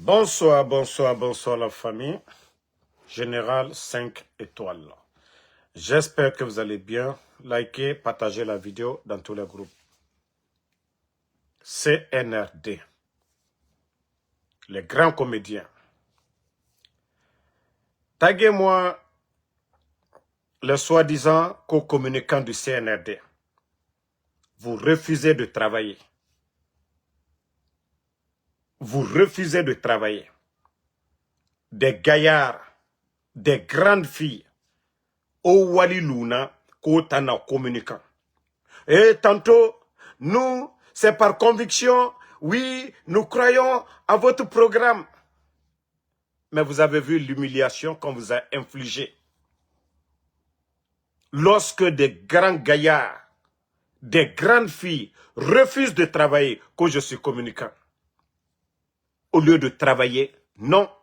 Bonsoir, bonsoir, bonsoir la famille. Général 5 étoiles. J'espère que vous allez bien. Likez, partagez la vidéo dans tous les groupes. CNRD. Les grands comédiens. Taguez-moi les soi-disant co-communicants du CNRD. Vous refusez de travailler. Vous refusez de travailler. Des gaillards, des grandes filles, au Wali Luna, Kotana communicant. Et tantôt, nous, c'est par conviction, oui, nous croyons à votre programme. Mais vous avez vu l'humiliation qu'on vous a infligée. Lorsque des grands gaillards, des grandes filles refusent de travailler, que je suis communicant. Au lieu de travailler, non.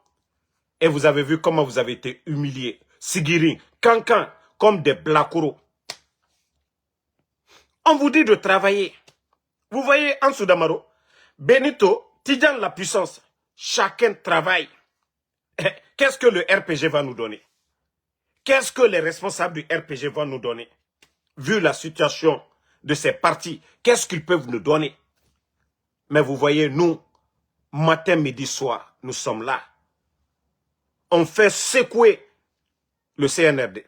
Et vous avez vu comment vous avez été humiliés. Sigiri, Kankan, comme des blacouros. On vous dit de travailler. Vous voyez en Soudamaro, Benito, Tidjan la puissance, chacun travaille. Qu'est-ce que le RPG va nous donner? Qu'est-ce que les responsables du RPG vont nous donner? Vu la situation de ces partis, qu'est-ce qu'ils peuvent nous donner? Mais vous voyez, nous, matin, midi, soir, nous sommes là. On fait secouer le CNRD.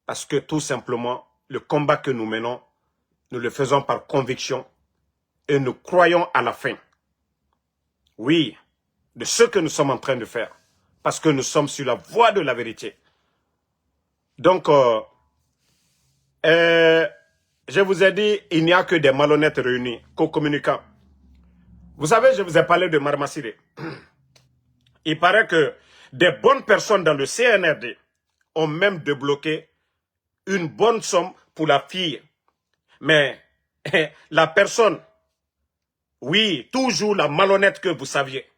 Parce que tout simplement, le combat que nous menons, nous le faisons par conviction et nous croyons à la fin. Oui, de ce que nous sommes en train de faire. Parce que nous sommes sur la voie de la vérité. Donc, je vous ai dit, il n'y a que des malhonnêtes réunis, co-communicants. Vous savez, je vous ai parlé de Marmassiré. Il paraît que des bonnes personnes dans le CNRD ont même débloqué une bonne somme pour la fille. Mais la personne, oui, toujours la malhonnête que vous saviez.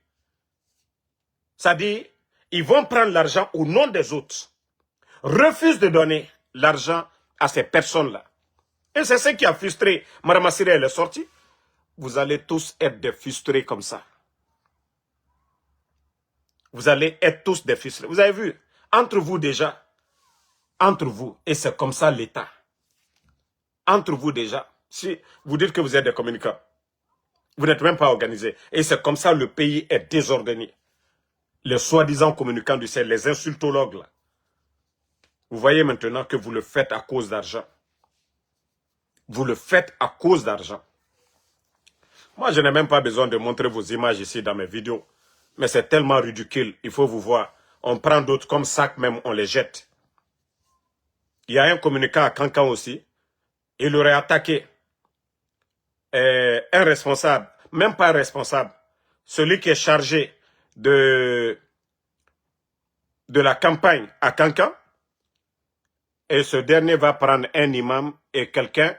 C'est-à-dire, ils vont prendre l'argent au nom des autres. Refusent de donner l'argent à ces personnes-là. Et c'est ce qui a frustré Mme Assiré, elle est sortie. Vous allez tous être des frustrés comme ça. Vous allez être tous des frustrés. Vous avez vu, entre vous déjà, entre vous, et c'est comme ça l'État. Entre vous déjà, si vous dites que vous êtes des communicants, vous n'êtes même pas organisés. Et c'est comme ça le pays est désordonné. Les soi-disant communicants du ciel, les insultologues, là. Vous voyez maintenant que vous le faites à cause d'argent. Vous le faites à cause d'argent. Moi, je n'ai même pas besoin de montrer vos images ici dans mes vidéos. Mais c'est tellement ridicule, il faut vous voir. On prend d'autres comme sac, même on les jette. Il y a un communicant à Cancan aussi. Il aurait attaqué un responsable, même pas un responsable, celui qui est chargé de la campagne à Cancan. Et ce dernier va prendre un imam et quelqu'un,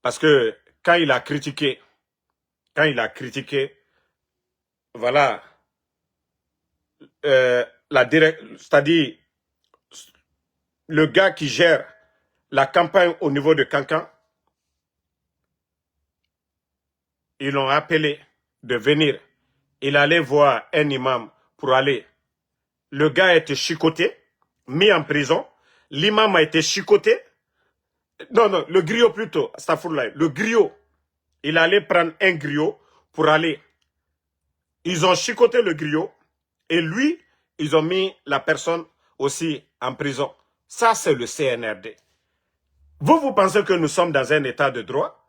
parce que quand il a critiqué, voilà, c'est-à-dire le gars qui gère la campagne au niveau de Cancan, ils l'ont appelé de venir. Il allait voir un imam pour aller. Le gars a été chicoté, mis en prison. L'imam a été chicoté. Non, non, le griot plutôt, astaghfirullah. Le griot, il allait prendre un griot pour aller. Ils ont chicoté le griot et lui, ils ont mis la personne aussi en prison. Ça, c'est le CNRD. Vous pensez que nous sommes dans un état de droit?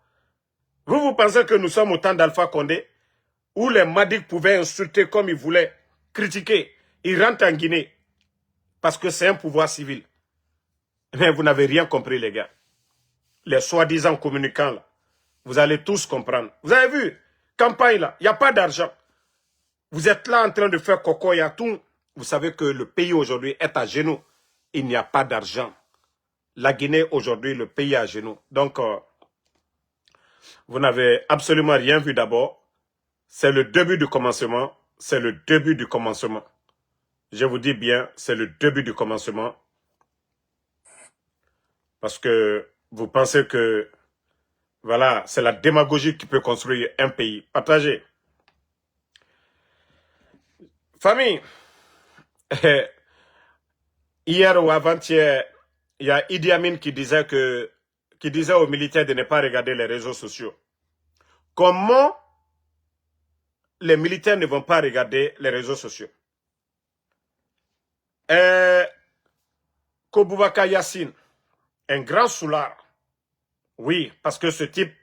Vous pensez que nous sommes au temps d'Alpha Condé, où les Madiques pouvaient insulter comme ils voulaient, critiquer. Ils rentrent en Guinée, parce que c'est un pouvoir civil. Mais vous n'avez rien compris, les gars. Les soi-disant communicants, là, vous allez tous comprendre. Vous avez vu, campagne, là, il n'y a pas d'argent. Vous êtes là en train de faire coco, il y a tout. Vous savez que le pays aujourd'hui est à genoux. Il n'y a pas d'argent. La Guinée aujourd'hui, le pays est à genoux. Donc, vous n'avez absolument rien vu d'abord. C'est le début du commencement. C'est le début du commencement. Je vous dis bien, c'est le début du commencement. Parce que vous pensez que, voilà, c'est la démagogie qui peut construire un pays. Partagez. Famille, hier ou avant-hier, il y a Idi Amin qui disait aux militaires de ne pas regarder les réseaux sociaux. Comment les militaires ne vont pas regarder les réseaux sociaux? Koboubaka Yassine, un grand soulard. Oui, parce que ce type,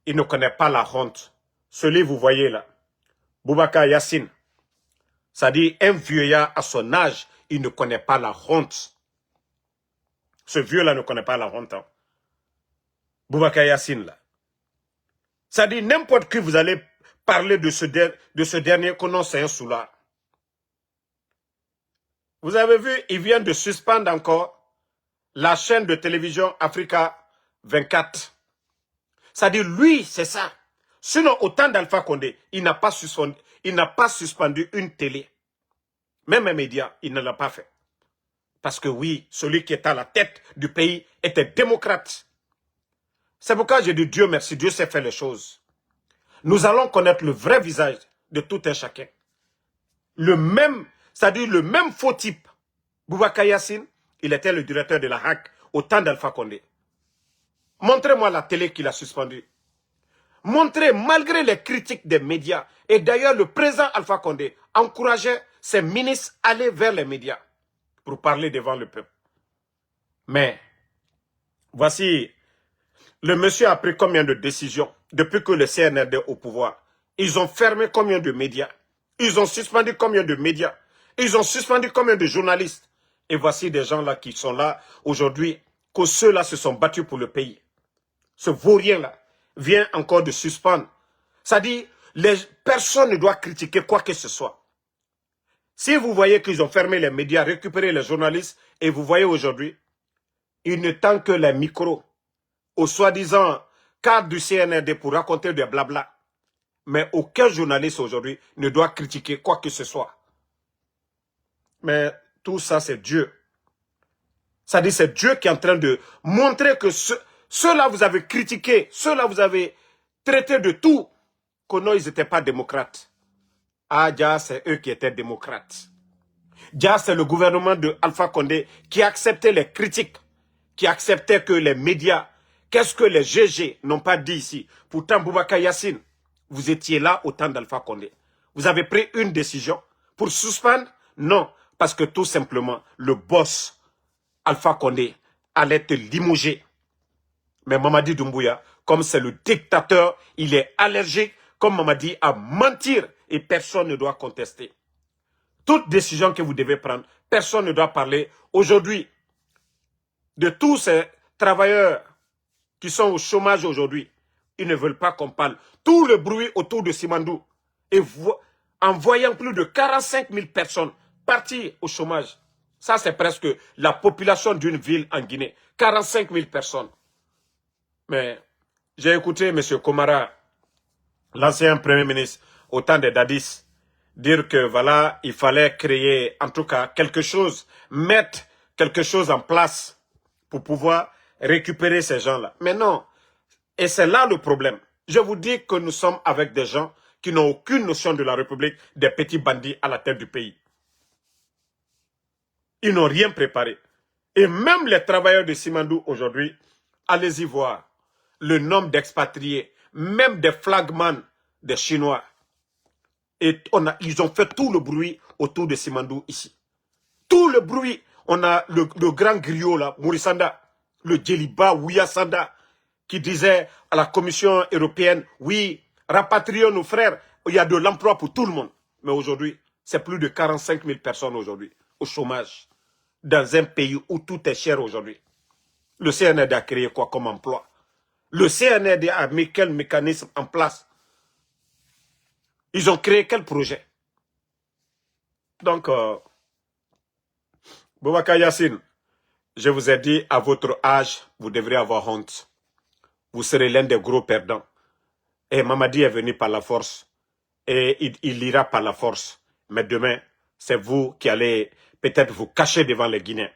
il ne connaît pas la honte. Celui vous voyez là, Boubacar Yassine, ça dit un vieillard à son âge, il ne connaît pas la honte. Ce vieux-là ne connaît pas la honte. Hein. Boubacar Yassine là. Ça dit n'importe qui vous allez parler de ce dernier que non, c'est un soulard. Vous avez vu, il vient de suspendre encore la chaîne de télévision Africa 24. Ça dit lui, c'est ça. Sinon, au temps d'Alpha Condé, il n'a pas suspendu une télé. Même un média, il ne l'a pas fait. Parce que oui, celui qui est à la tête du pays était démocrate. C'est pourquoi j'ai dit Dieu merci, Dieu sait faire les choses. Nous allons connaître le vrai visage de tout un chacun. C'est-à-dire le même faux type. Boubacar Yassine, il était le directeur de la HAC au temps d'Alpha Condé. Montrez-moi la télé qu'il a suspendue. Montrez, malgré les critiques des médias, et d'ailleurs le président Alpha Condé encourageait ses ministres à aller vers les médias pour parler devant le peuple. Mais, voici, le monsieur a pris combien de décisions depuis que le CNRD est au pouvoir? Ils ont fermé combien de médias? Ils ont suspendu combien de médias? Ils ont suspendu combien de journalistes? Et voici des gens là qui sont là aujourd'hui, que ceux-là se sont battus pour le pays. Ce vaurien-là vient encore de suspendre. Ça dit, personne ne doit critiquer quoi que ce soit. Si vous voyez qu'ils ont fermé les médias, récupéré les journalistes, et vous voyez aujourd'hui, il ne tend que les micros aux soi-disant cadres du CNRD pour raconter des blabla. Mais aucun journaliste aujourd'hui ne doit critiquer quoi que ce soit. Mais tout ça, c'est Dieu. Ça dit, c'est Dieu qui est en train de montrer que ceux-là vous avez critiqué, ceux-là vous avez traité de tout, que non, ils n'étaient pas démocrates. Ah, déjà, c'est eux qui étaient démocrates. Déjà, c'est le gouvernement de Alpha Condé qui acceptait les critiques, qui acceptait que les médias, qu'est-ce que les GG n'ont pas dit ici. Pourtant, Boubacar Yassine, vous étiez là au temps d'Alpha Condé. Vous avez pris une décision pour suspendre? Non, parce que tout simplement, le boss Alpha Condé allait te limoger. Mais Mamadi Doumbouya, comme c'est le dictateur, il est allergique, comme Mamadi, à mentir et personne ne doit contester. Toute décision que vous devez prendre, personne ne doit parler. Aujourd'hui, de tous ces travailleurs qui sont au chômage aujourd'hui, ils ne veulent pas qu'on parle. Tout le bruit autour de Simandou, et en voyant plus de 45 000 personnes partir au chômage, ça c'est presque la population d'une ville en Guinée. 45 000 personnes. Mais j'ai écouté M. Komara, l'ancien Premier ministre, au temps de Dadis, dire que voilà, il fallait créer en tout cas quelque chose, mettre quelque chose en place pour pouvoir récupérer ces gens-là. Mais non, et c'est là le problème. Je vous dis que nous sommes avec des gens qui n'ont aucune notion de la République, des petits bandits à la tête du pays. Ils n'ont rien préparé. Et même les travailleurs de Simandou aujourd'hui, allez-y voir le nombre d'expatriés, même des flagmans des Chinois. Et ils ont fait tout le bruit autour de Simandou ici. Tout le bruit. On a le grand griot là, Mourisanda, le Djeliba, Ouyasanda, qui disait à la Commission européenne, oui, rapatrions nos frères, il y a de l'emploi pour tout le monde. Mais aujourd'hui, c'est plus de 45 000 personnes aujourd'hui au chômage, dans un pays où tout est cher aujourd'hui. Le CNRD a créé quoi comme emploi? Le CNRD a mis quel mécanisme en place? Ils ont créé quel projet? Donc, Boubacar Yassine, je vous ai dit, à votre âge, vous devrez avoir honte. Vous serez l'un des gros perdants. Et Mamadi est venu par la force. Et il ira par la force. Mais demain, c'est vous qui allez peut-être vous cacher devant les Guinéens.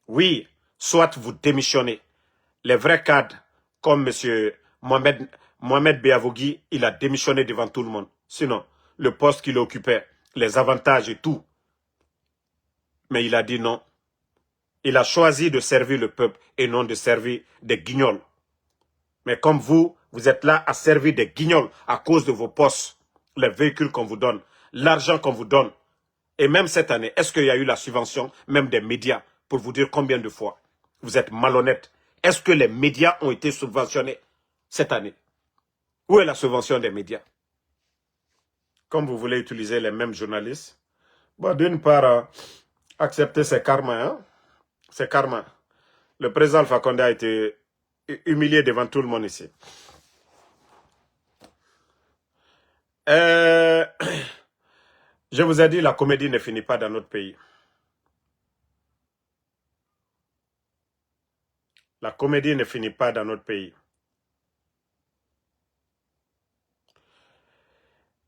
Oui, soit vous démissionnez. Les vrais cadres, comme M. Mohamed Beavogui, il a démissionné devant tout le monde. Sinon, le poste qu'il occupait, les avantages et tout. Mais il a dit non. Il a choisi de servir le peuple et non de servir des guignols. Mais comme vous, vous êtes là à servir des guignols à cause de vos postes, les véhicules qu'on vous donne, l'argent qu'on vous donne. Et même cette année, est-ce qu'il y a eu la subvention, même des médias, pour vous dire combien de fois vous êtes malhonnête? Est-ce que les médias ont été subventionnés cette année? Où est la subvention des médias? Comme vous voulez utiliser les mêmes journalistes, bon, d'une part, accepter ces karma, hein? C'est karma. Le président Alpha Condé a été humilié devant tout le monde ici. Je vous ai dit, la comédie ne finit pas dans notre pays. La comédie ne finit pas dans notre pays.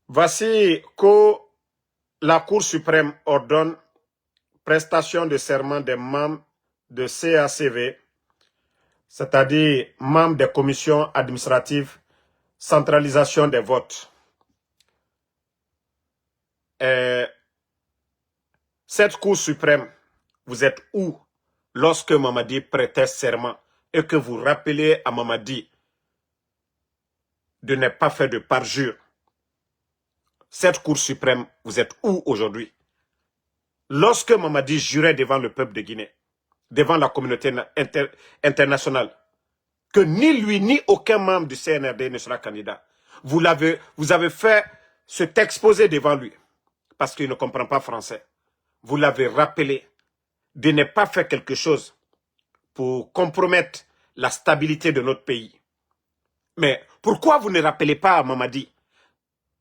Voici que la Cour suprême ordonne prestation de serment des membres de CACV, c'est-à-dire membres des commissions administratives, centralisation des votes. Cette Cour suprême, vous êtes où lorsque Mamadi prêtait serment et que vous rappelez à Mamadi de ne pas faire de parjure? Cette Cour suprême, vous êtes où aujourd'hui? Lorsque Mamadi jurait devant le peuple de Guinée, devant la communauté internationale, que ni lui ni aucun membre du CNRD ne sera candidat, vous avez fait cet exposé devant lui, parce qu'il ne comprend pas français. Vous l'avez rappelé de ne pas faire quelque chose pour compromettre la stabilité de notre pays. Mais pourquoi vous ne rappelez pas à Mamadi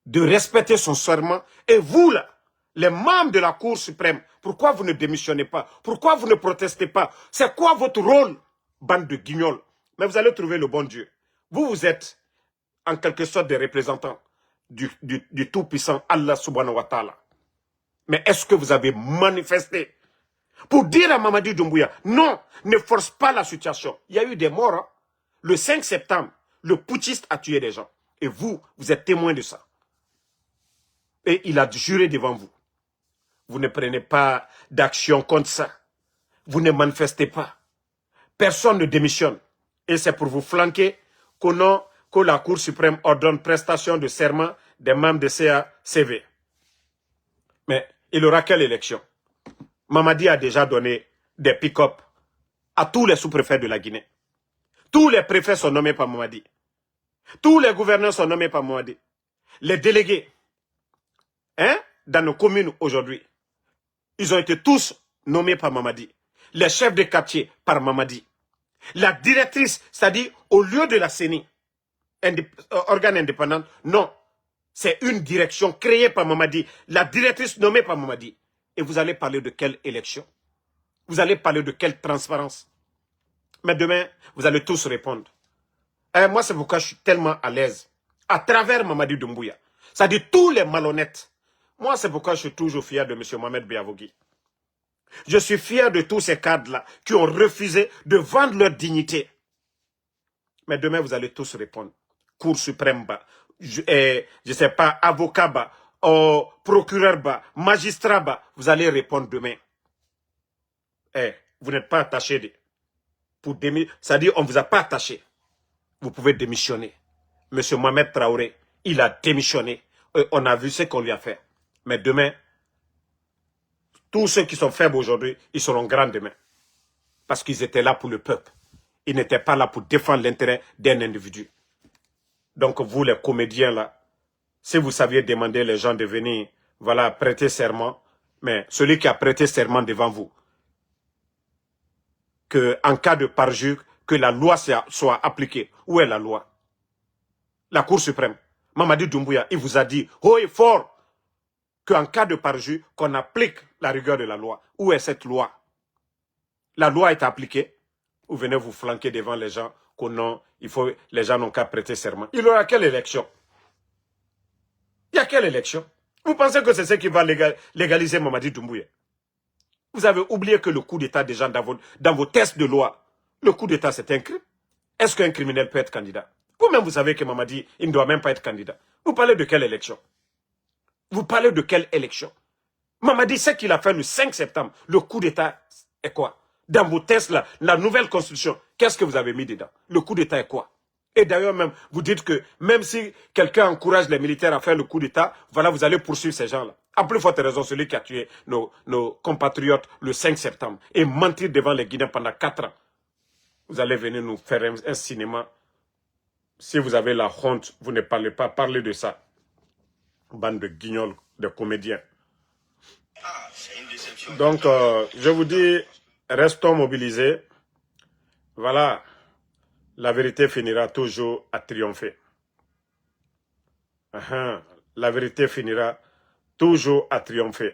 de respecter son serment? Et vous, là, les membres de la Cour suprême, pourquoi vous ne démissionnez pas? Pourquoi vous ne protestez pas? C'est quoi votre rôle, bande de guignols? Mais vous allez trouver le bon Dieu. Vous êtes en quelque sorte des représentants du tout-puissant Allah subhanahu wa ta'ala. Mais est-ce que vous avez manifesté pour dire à Mamadi Doumbouya, non, ne force pas la situation? Il y a eu des morts. Hein? Le 5 septembre, le putschiste a tué des gens. Et vous êtes témoin de ça. Et il a juré devant vous. Vous ne prenez pas d'action contre ça. Vous ne manifestez pas. Personne ne démissionne. Et c'est pour vous flanquer que la Cour suprême ordonne prestation de serment des membres de CACV. Mais il aura quelle élection? Mamadi a déjà donné des pick-up à tous les sous-préfets de la Guinée. Tous les préfets sont nommés par Mamadi. Tous les gouverneurs sont nommés par Mamadi. Les délégués, dans nos communes aujourd'hui, ils ont été tous nommés par Mamadi. Les chefs de quartier par Mamadi. La directrice, c'est-à-dire au lieu de la CENI, organe indépendant, non. C'est une direction créée par Mamadi. La directrice nommée par Mamadi. Et vous allez parler de quelle élection? Vous allez parler de quelle transparence? Mais demain, vous allez tous répondre. Moi, c'est pourquoi je suis tellement à l'aise. À travers Mamadi Doumbouya. C'est-à-dire tous les malhonnêtes. Moi, c'est pourquoi je suis toujours fier de M. Mohamed Biavogui. Je suis fier de tous ces cadres-là qui ont refusé de vendre leur dignité. Mais demain, vous allez tous répondre. Cour suprême, je ne sais pas, avocat, procureur, magistrat, vous allez répondre demain. Vous n'êtes pas attaché. C'est-à-dire, on ne vous a pas attaché. Vous pouvez démissionner. Monsieur Mohamed Traoré, il a démissionné. On a vu ce qu'on lui a fait. Mais demain, tous ceux qui sont faibles aujourd'hui, ils seront grands demain. Parce qu'ils étaient là pour le peuple. Ils n'étaient pas là pour défendre l'intérêt d'un individu. Donc vous, les comédiens là, si vous saviez demander les gens de venir, voilà, prêter serment, mais celui qui a prêté serment devant vous, que en cas de parjure, que la loi soit appliquée. Où est la loi? La Cour suprême. Mamadi Doumbouya, il vous a dit haut et fort qu'en cas de parjure, qu'on applique la rigueur de la loi. Où est cette loi? La loi est appliquée. Vous venez vous flanquer devant les gens que non, les gens n'ont qu'à prêter serment. Il y aura quelle élection? Il y a quelle élection? Vous pensez que c'est ce qui va légaliser Mamadi Doumbouya? Vous avez oublié que le coup d'État déjà dans vos tests de loi, le coup d'État c'est un crime. Est-ce qu'un criminel peut être candidat? Vous-même vous savez que Mamadi, il ne doit même pas être candidat. Vous parlez de quelle élection? Vous parlez de quelle élection? Mamadi, ce qu'il a fait le 5 septembre, le coup d'État est quoi? Dans vos tests, là, la nouvelle constitution, qu'est-ce que vous avez mis dedans? Le coup d'État est quoi? Et d'ailleurs, même, vous dites que même si quelqu'un encourage les militaires à faire le coup d'État, voilà, vous allez poursuivre ces gens-là. À plus forte raison, celui qui a tué nos compatriotes le 5 septembre et mentir devant les Guinéens pendant 4 ans. Vous allez venir nous faire un cinéma. Si vous avez la honte, vous ne parlez pas, parlez de ça. Bande de guignols, de comédiens. Donc, je vous dis, restons mobilisés. Voilà, la vérité finira toujours à triompher. La vérité finira toujours à triompher.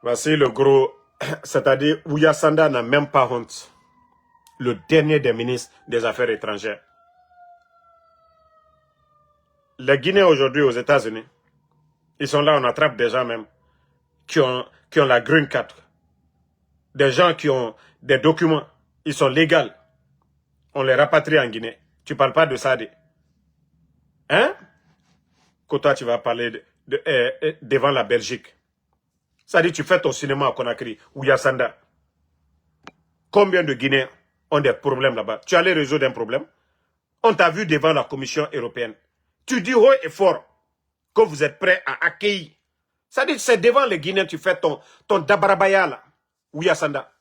Voici le gros, c'est-à-dire Ouya Sanda n'a même pas honte. Le dernier des ministres des Affaires étrangères. Les Guinéens aujourd'hui aux États-Unis, ils sont là, on attrape des gens même qui ont la green card. Des gens qui ont des documents, ils sont légaux. On les rapatrie en Guinée. Tu ne parles pas de ça, hein? Que toi, tu vas parler devant la Belgique. Ça dit, tu fais ton cinéma à Conakry, ou Yassanda. Combien de Guinéens ont des problèmes là-bas? Tu allais résoudre un problème? On t'a vu devant la Commission européenne. Tu dis haut et fort que vous êtes prêts à accueillir. Ça dit, c'est devant les Guinéens que tu fais ton dabarabaya là, ou Yassanda.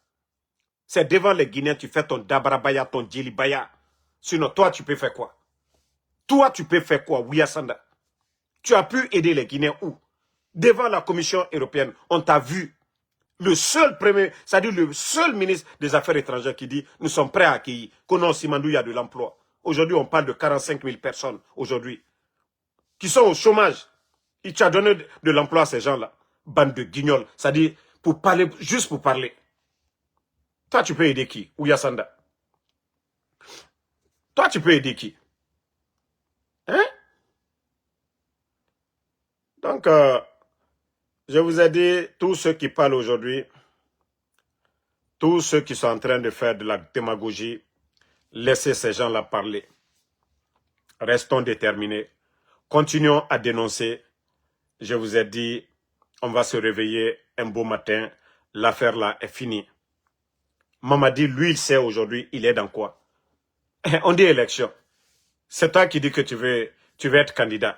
C'est devant les Guinéens que tu fais ton dabarabaya, ton djilibaya. Sinon, toi, tu peux faire quoi? Toi, tu peux faire quoi, Ouyassanda? Tu as pu aider les Guinéens où? Devant la Commission européenne, on t'a vu. Le seul premier, c'est-à-dire le seul ministre des Affaires étrangères qui dit nous sommes prêts à accueillir. Konon Simandou, il y a de l'emploi. Aujourd'hui, on parle de 45 000 personnes, aujourd'hui, qui sont au chômage. Il t'a donné de l'emploi à ces gens-là. Bande de guignols. C'est-à-dire, pour parler, juste pour parler. Toi, tu peux aider qui? Ouyassanda. Toi, tu peux aider qui? Hein? Donc, je vous ai dit, tous ceux qui parlent aujourd'hui, tous ceux qui sont en train de faire de la démagogie, laissez ces gens-là parler. Restons déterminés. Continuons à dénoncer. Je vous ai dit, on va se réveiller un beau matin. L'affaire là est finie. Mamadi, lui, il sait aujourd'hui, il est dans quoi? On dit élection. C'est toi qui dis que tu veux être candidat.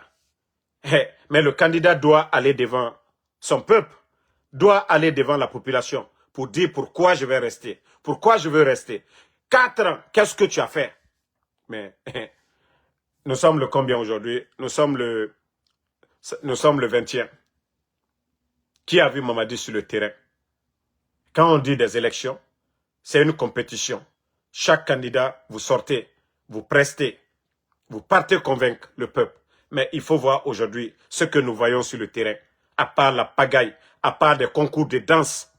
Mais le candidat doit aller devant son peuple, doit aller devant la population pour dire pourquoi je vais rester, pourquoi je veux rester. 4 ans, qu'est-ce que tu as fait? Mais nous sommes le combien aujourd'hui? Nous sommes le 20e. Qui a vu Mamadi sur le terrain? Quand on dit des élections, c'est une compétition. Chaque candidat, vous sortez, vous prestez, vous partez convaincre le peuple. Mais il faut voir aujourd'hui ce que nous voyons sur le terrain. À part la pagaille, à part des concours de danse.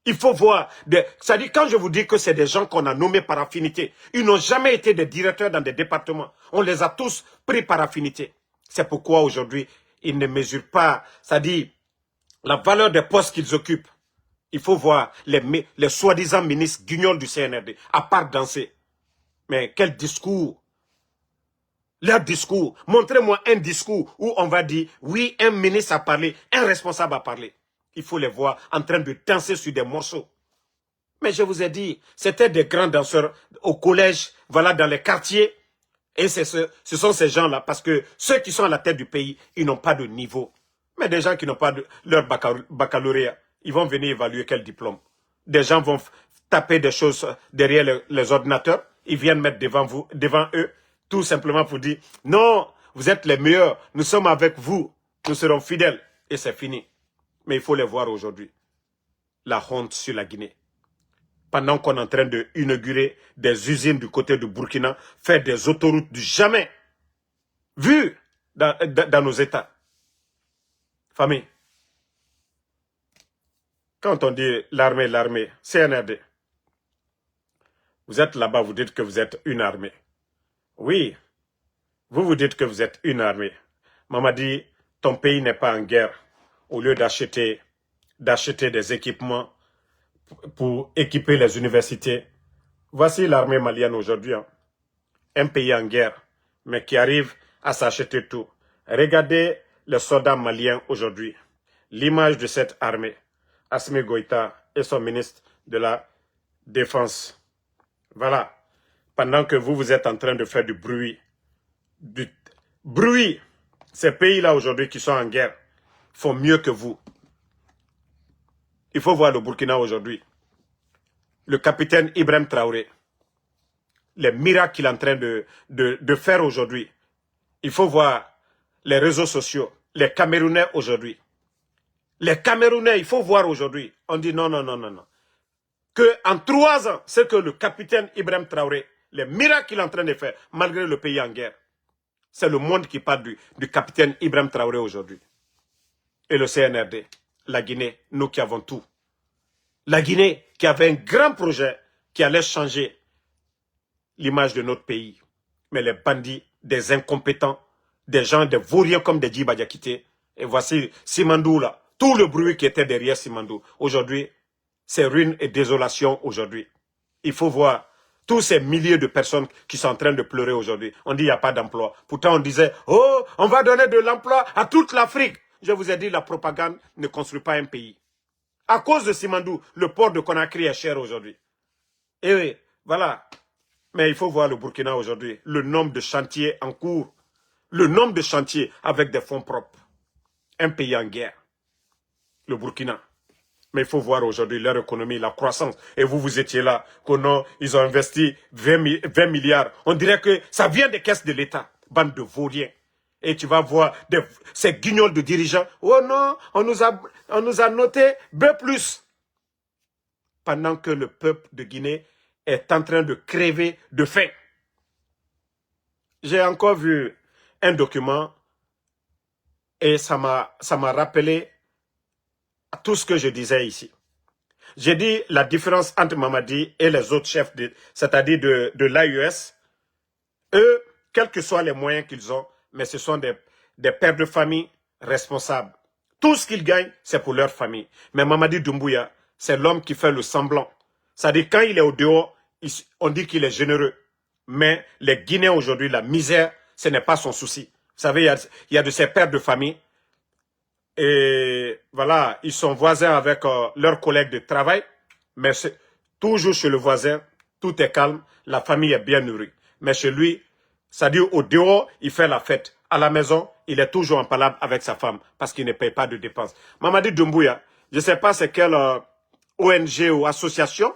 Il faut voir, c'est-à-dire quand je vous dis que c'est des gens qu'on a nommés par affinité, ils n'ont jamais été des directeurs dans des départements. On les a tous pris par affinité. C'est pourquoi aujourd'hui, ils ne mesurent pas, c'est-à-dire la valeur des postes qu'ils occupent. Il faut voir les soi-disant ministres guignols du CNRD, à part danser. Mais quel discours! Leur discours, montrez-moi un discours où on va dire, oui, un ministre a parlé, un responsable a parlé. Il faut les voir en train de danser sur des morceaux. Mais je vous ai dit, c'était des grands danseurs au collège, voilà, dans les quartiers. Et ce sont ces gens-là, parce que ceux qui sont à la tête du pays, ils n'ont pas de niveau. Mais des gens qui n'ont pas leur baccalauréat, ils vont venir évaluer quel diplôme. Des gens vont taper des choses derrière les ordinateurs, ils viennent mettre devant eux, tout simplement pour dire, non, vous êtes les meilleurs, nous sommes avec vous, nous serons fidèles. Et c'est fini. Mais il faut les voir aujourd'hui. La honte sur la Guinée. Pendant qu'on est en train d'inaugurer des usines du côté du Burkina, faire des autoroutes du jamais vu dans nos États. Famille. Quand on dit l'armée, CNRD, vous êtes là-bas, vous dites que vous êtes une armée. Oui, vous dites que vous êtes une armée. Maman dit, ton pays n'est pas en guerre. Au lieu d'acheter des équipements pour équiper les universités. Voici l'armée malienne aujourd'hui. Hein. Un pays en guerre. mais qui arrivent à s'acheter tout. Regardez les soldats maliens aujourd'hui. L'image de cette armée, Assimi Goïta et son ministre de la Défense. Voilà. Pendant que vous êtes en train de faire du bruit. Ces pays-là aujourd'hui qui sont en guerre font mieux que vous. Il faut voir le Burkina aujourd'hui. Le capitaine Ibrahim Traoré. Les miracles qu'il est en train de faire aujourd'hui. Il faut voir les réseaux sociaux. Les Camerounais aujourd'hui. Les Camerounais, il faut voir aujourd'hui. On dit non. Que en 3 ans, c'est que le capitaine Ibrahim Traoré, les miracles qu'il est en train de faire, malgré le pays en guerre. C'est le monde qui parle du capitaine Ibrahim Traoré aujourd'hui. Et le CNRD, la Guinée, nous qui avons tout. La Guinée qui avait un grand projet qui allait changer l'image de notre pays. Mais les bandits, des incompétents, des gens, des vauriens comme des Djiba Diakité. Et voici Simandou là, tout le bruit qui était derrière Simandou. Aujourd'hui, c'est ruine et désolation aujourd'hui. Il faut voir tous ces milliers de personnes qui sont en train de pleurer aujourd'hui. On dit il n'y a pas d'emploi. Pourtant on disait, oh, on va donner de l'emploi à toute l'Afrique. Je vous ai dit, la propagande ne construit pas un pays. À cause de Simandou, le port de Conakry est cher aujourd'hui. Et oui, voilà. Mais il faut voir le Burkina aujourd'hui. Le nombre de chantiers en cours. Le nombre de chantiers avec des fonds propres. Un pays en guerre. Le Burkina. Mais il faut voir aujourd'hui leur économie, la croissance. Et vous étiez là, ils ont investi 20 milliards. On dirait que ça vient des caisses de l'État. Bande de vauriens. Et tu vas voir ces guignols de dirigeants. Oh non, on nous a noté B+. Pendant que le peuple de Guinée est en train de crever de faim. J'ai encore vu un document et ça m'a rappelé tout ce que je disais ici. J'ai dit la différence entre Mamadi et les autres chefs, c'est-à-dire de l'AUS. Eux, quels que soient les moyens qu'ils ont, mais ce sont des pères de famille responsables. Tout ce qu'ils gagnent, c'est pour leur famille. Mais Mamadi Doumbouya, c'est l'homme qui fait le semblant. C'est-à-dire quand il est au dehors, on dit qu'il est généreux. Mais les Guinéens aujourd'hui, la misère, ce n'est pas son souci. Vous savez, il y a de ces pères de famille. Et voilà, ils sont voisins avec leurs collègues de travail, mais toujours chez le voisin, tout est calme, la famille est bien nourrie. Mais chez lui, c'est-à-dire au dehors, il fait la fête. À la maison, il est toujours en palabre avec sa femme parce qu'il ne paye pas de dépenses. Mamadi Doumbouya, je ne sais pas c'est quelle ONG ou association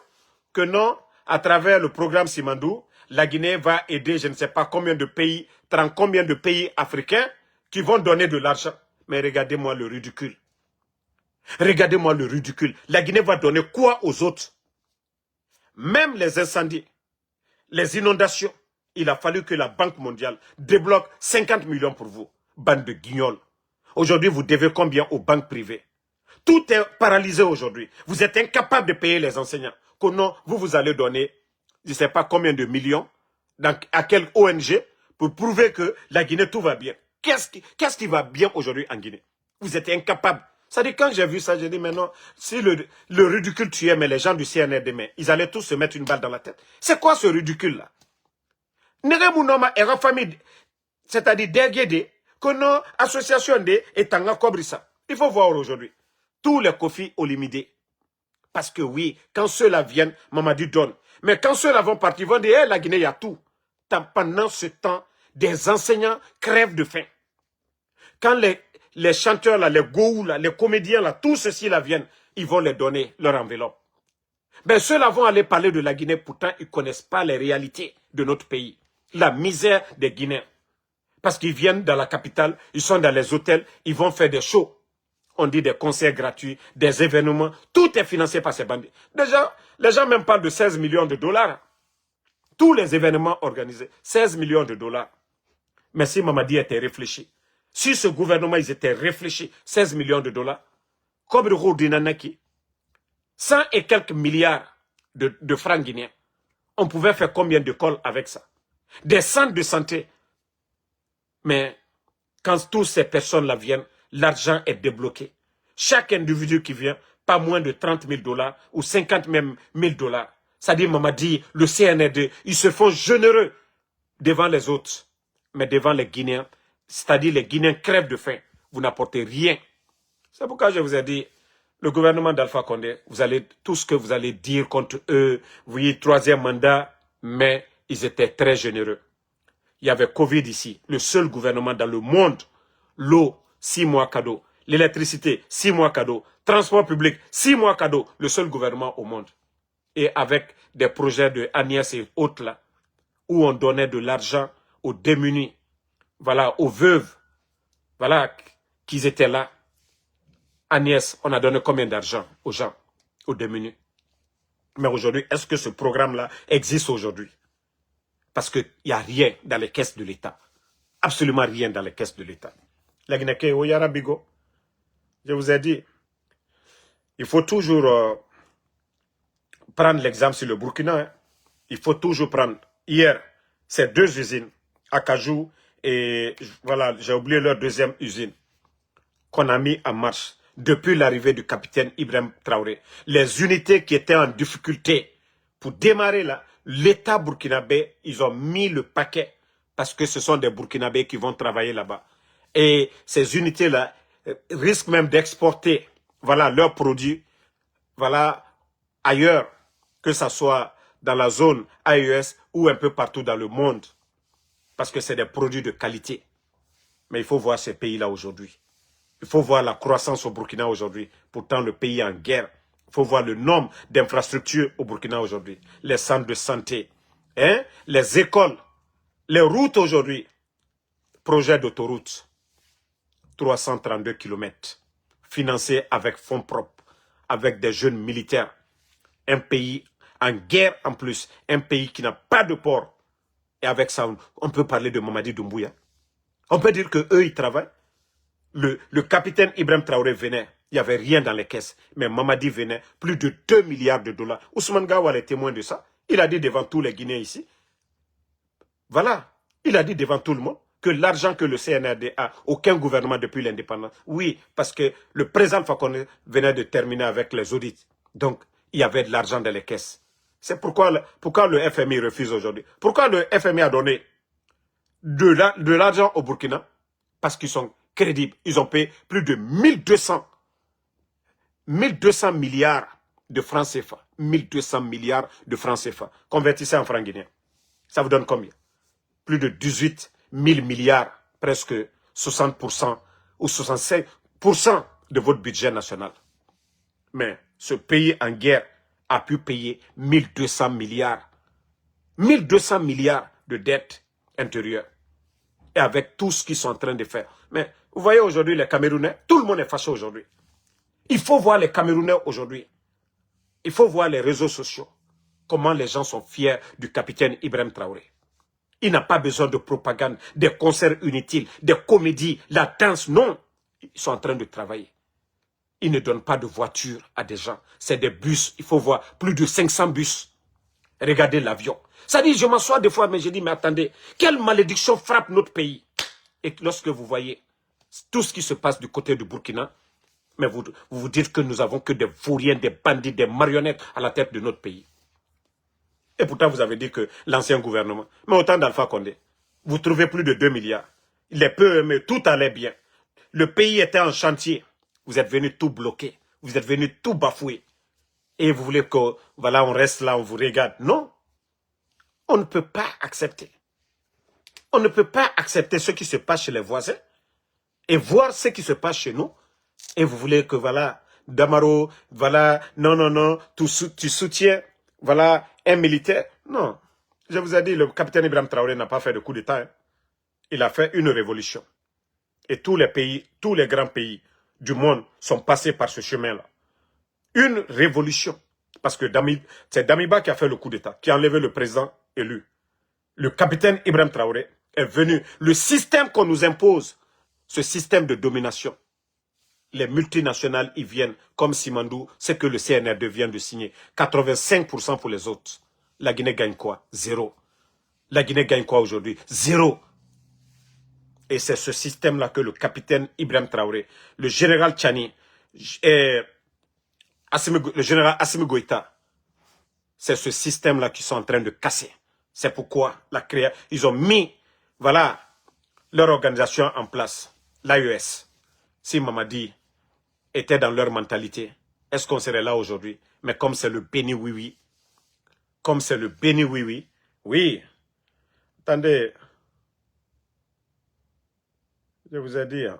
que non, à travers le programme Simandou, la Guinée va aider je ne sais pas combien de pays, combien de pays africains qui vont donner de l'argent. Mais regardez-moi le ridicule. Regardez-moi le ridicule. La Guinée va donner quoi aux autres? Même les incendies, les inondations, il a fallu que la Banque mondiale débloque 50 millions pour vous. Bande de guignols. Aujourd'hui, vous devez combien aux banques privées? Tout est paralysé aujourd'hui. Vous êtes incapable de payer les enseignants. Comment vous allez donner, je ne sais pas combien de millions, à quelle ONG, pour prouver que la Guinée, tout va bien. Qu'est-ce qui va bien aujourd'hui en Guinée? Vous êtes incapable. Ça dit quand j'ai vu ça, j'ai dit, mais non, si le ridicule tuait, mais les gens du CNRD, ils allaient tous se mettre une balle dans la tête. C'est quoi ce ridicule-là? C'est-à-dire Derguédé, que non, association de et Tanga Kobrissa. Il faut voir aujourd'hui. Tous les Kofi Olimidé. Parce que oui, quand ceux-là viennent, Mamadi donne. Mais quand ceux-là vont partir, ils vont dire, la Guinée, il y a tout. Pendant ce temps, des enseignants crèvent de faim. Quand les chanteurs, là, les goûts, là, les comédiens, là, tous ceux-ci là viennent, ils vont les donner leur enveloppe. Ben, ceux-là vont aller parler de la Guinée, pourtant ils ne connaissent pas les réalités de notre pays. La misère des Guinéens. Parce qu'ils viennent dans la capitale, ils sont dans les hôtels, ils vont faire des shows. On dit des concerts gratuits, des événements, tout est financé par ces bandits. Déjà, les gens même parlent de 16 millions de dollars. Tous les événements organisés, 16 millions de dollars. Mais si Mamadi était réfléchi, si ce gouvernement ils étaient réfléchis, 16 millions de dollars, comme le Rodinanaki, 100 et quelques milliards de francs guinéens, on pouvait faire combien d'écoles avec ça? Des centres de santé. Mais quand toutes ces personnes-là viennent, l'argent est débloqué. Chaque individu qui vient, pas moins de 30 000 dollars ou 50 000 dollars. Ça dit, Mamadi, le CNRD, ils se font généreux devant les autres. Mais devant les Guinéens, c'est-à-dire les Guinéens crèvent de faim, vous n'apportez rien. C'est pourquoi je vous ai dit, le gouvernement d'Alpha Condé, tout ce que vous allez dire contre eux, vous voyez, troisième mandat, mais ils étaient très généreux. Il y avait Covid ici, le seul gouvernement dans le monde. L'eau, 6 mois cadeau. L'électricité, 6 mois cadeau. Transport public, 6 mois cadeau. Le seul gouvernement au monde. Et avec des projets de Agnès et autres là, où on donnait de l'argent aux démunis, voilà, aux veuves, voilà, qu'ils étaient là. Agnès, on a donné combien d'argent aux gens, aux démunis? Mais aujourd'hui, est-ce que ce programme-là existe aujourd'hui? Parce qu'il n'y a rien dans les caisses de l'État. Absolument rien dans les caisses de l'État. La Guinée, Oyara Bigo, je vous ai dit, il faut toujours prendre l'exemple sur le Burkina. Hein. Il faut toujours prendre. Hier, ces 2 usines, Akajou et voilà, j'ai oublié leur deuxième usine, qu'on a mis en marche depuis l'arrivée du capitaine Ibrahim Traoré. Les unités qui étaient en difficulté pour démarrer là, l'État burkinabé, ils ont mis le paquet parce que ce sont des Burkinabés qui vont travailler là-bas. Et ces unités-là risquent même d'exporter voilà, leurs produits voilà, ailleurs, que ce soit dans la zone AES ou un peu partout dans le monde. Parce que c'est des produits de qualité. Mais il faut voir ces pays-là aujourd'hui. Il faut voir la croissance au Burkina aujourd'hui. Pourtant, le pays est en guerre. Il faut voir le nombre d'infrastructures au Burkina aujourd'hui. Les centres de santé, hein? Les écoles, les routes aujourd'hui. Projet d'autoroute, 332 km, financé avec fonds propres, avec des jeunes militaires. Un pays en guerre en plus, un pays qui n'a pas de port. Et avec ça, on peut parler de Mamadi Doumbouya. On peut dire qu'eux, ils travaillent. Le capitaine Ibrahim Traoré venait, il n'y avait rien dans les caisses. Mais Mamadi venait, plus de 2 milliards de dollars. Ousmane Gawal est témoin de ça. Il a dit devant tous les Guinéens ici. Voilà, il a dit devant tout le monde que l'argent que le CNRD a, aucun gouvernement depuis l'indépendance. Oui, parce que le président Fakonde venait de terminer avec les audits. Donc, il y avait de l'argent dans les caisses. C'est pourquoi le FMI refuse aujourd'hui. Pourquoi le FMI a donné de l'argent au Burkina? Parce qu'ils sont crédibles. Ils ont payé plus de 1200 milliards de francs CFA. 1200 milliards de francs CFA. Convertissez en francs guinéens. Ça vous donne combien? Plus de 18 000 milliards, presque 60% ou 65% de votre budget national. Mais ce pays en guerre a pu payer 1200 milliards. 1200 milliards de dettes intérieures. Et avec tout ce qu'ils sont en train de faire. Mais vous voyez aujourd'hui les Camerounais, tout le monde est fâché aujourd'hui. Il faut voir les Camerounais aujourd'hui. Il faut voir les réseaux sociaux. Comment les gens sont fiers du capitaine Ibrahim Traoré. Il n'a pas besoin de propagande, des concerts inutiles, des comédies, la danse, non. Ils sont en train de travailler. Ils ne donnent pas de voiture à des gens. C'est des bus. Il faut voir plus de 500 bus. Regardez l'avion. Ça dit, je m'assois des fois, mais je dis, mais attendez, quelle malédiction frappe notre pays? Et lorsque vous voyez tout ce qui se passe du côté du Burkina, mais vous dites que nous avons que des vauriens, des bandits, des marionnettes à la tête de notre pays. Et pourtant, vous avez dit que l'ancien gouvernement, mais au temps d'Alpha Condé, vous trouvez plus de 2 milliards. Les PME, tout allait bien. Le pays était en chantier. Vous êtes venus tout bloquer. Vous êtes venus tout bafouer. Et vous voulez que, voilà, on reste là, on vous regarde. Non. On ne peut pas accepter. On ne peut pas accepter ce qui se passe chez les voisins et voir ce qui se passe chez nous. Et vous voulez que, voilà, Damaro, voilà, non, tu soutiens, voilà, un militaire. Non. Je vous ai dit, le capitaine Ibrahim Traoré n'a pas fait de coup d'État. Hein. Il a fait une révolution. Et tous les pays, tous les grands pays du monde sont passés par ce chemin-là. Une révolution. Parce que c'est Damiba qui a fait le coup d'État, qui a enlevé le président élu. Le capitaine Ibrahim Traoré est venu. Le système qu'on nous impose, ce système de domination, les multinationales y viennent, comme Simandou, c'est que le CNRD vient de signer. 85% pour les autres. La Guinée gagne quoi? Zéro. La Guinée gagne quoi aujourd'hui? Zéro. Et c'est ce système-là que le capitaine Ibrahim Traoré, le général Tchani, le général Assimi Goïta, c'est ce système-là qu'ils sont en train de casser. C'est pourquoi ils ont mis, voilà, leur organisation en place, l'AES, si Mamadi était dans leur mentalité, est-ce qu'on serait là aujourd'hui? Mais comme c'est le béni oui-oui, comme c'est le béni oui-oui, oui, attendez, je vous ai dit, hein.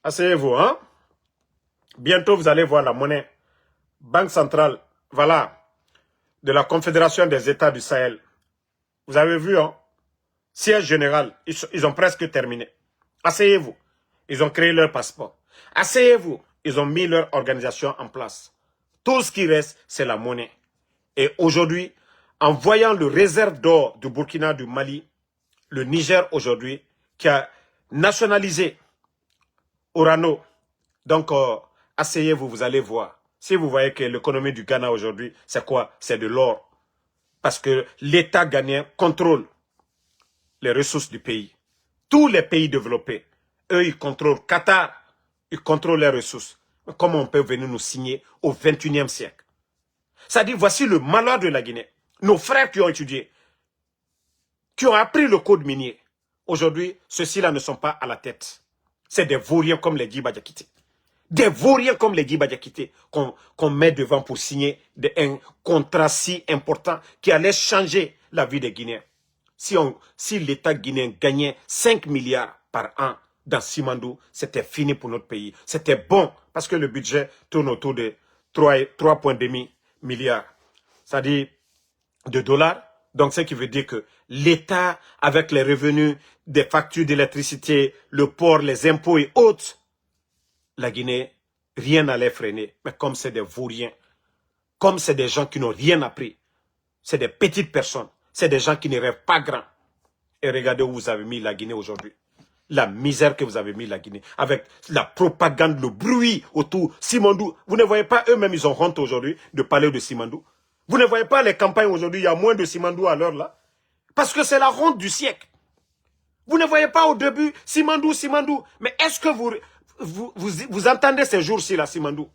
Asseyez-vous, hein? Bientôt, vous allez voir la monnaie. Banque centrale, voilà, de la Confédération des États du Sahel. Vous avez vu, hein? Siège général, ils ont presque terminé. Asseyez-vous. Ils ont créé leur passeport. Asseyez-vous. Ils ont mis leur organisation en place. Tout ce qui reste, c'est la monnaie. Et aujourd'hui, en voyant le réserve d'or du Burkina, du Mali, le Niger aujourd'hui, qui a nationalisé Orano. Donc, asseyez-vous, vous allez voir. Si vous voyez que l'économie du Ghana aujourd'hui, c'est quoi? C'est de l'or. Parce que l'État ghanéen contrôle les ressources du pays. Tous les pays développés, eux, ils contrôlent Qatar, ils contrôlent les ressources. Mais comment on peut venir nous signer au XXIe siècle? Ça dit, voici le malheur de la Guinée. Nos frères qui ont étudié, qui ont appris le code minier. Aujourd'hui, ceux-ci-là ne sont pas à la tête. C'est des vauriens comme les Guy Badiakité. Des vauriens comme les Guy Badiakité qu'on met devant pour signer un contrat si important qui allait changer la vie des Guinéens. Si l'État guinéen gagnait 5 milliards par an dans Simandou, c'était fini pour notre pays. C'était bon parce que le budget tourne autour de 3,5 milliards. C'est-à-dire de dollars. Donc, ce qui veut dire que l'État, avec les revenus des factures d'électricité, le port, les impôts et autres, la Guinée, rien n'allait freiner. Mais comme c'est des vauriens, comme c'est des gens qui n'ont rien appris, c'est des petites personnes, c'est des gens qui ne rêvent pas grand. Et regardez où vous avez mis la Guinée aujourd'hui. La misère que vous avez mis la Guinée, avec la propagande, le bruit autour. Simandou, vous ne voyez pas eux-mêmes, ils ont honte aujourd'hui de parler de Simandou. Vous ne voyez pas les campagnes aujourd'hui, il y a moins de Simandou à l'heure là. Parce que c'est la honte du siècle. Vous ne voyez pas au début, Simandou, Simandou. Mais est-ce que vous entendez ces jours-ci là, Simandou?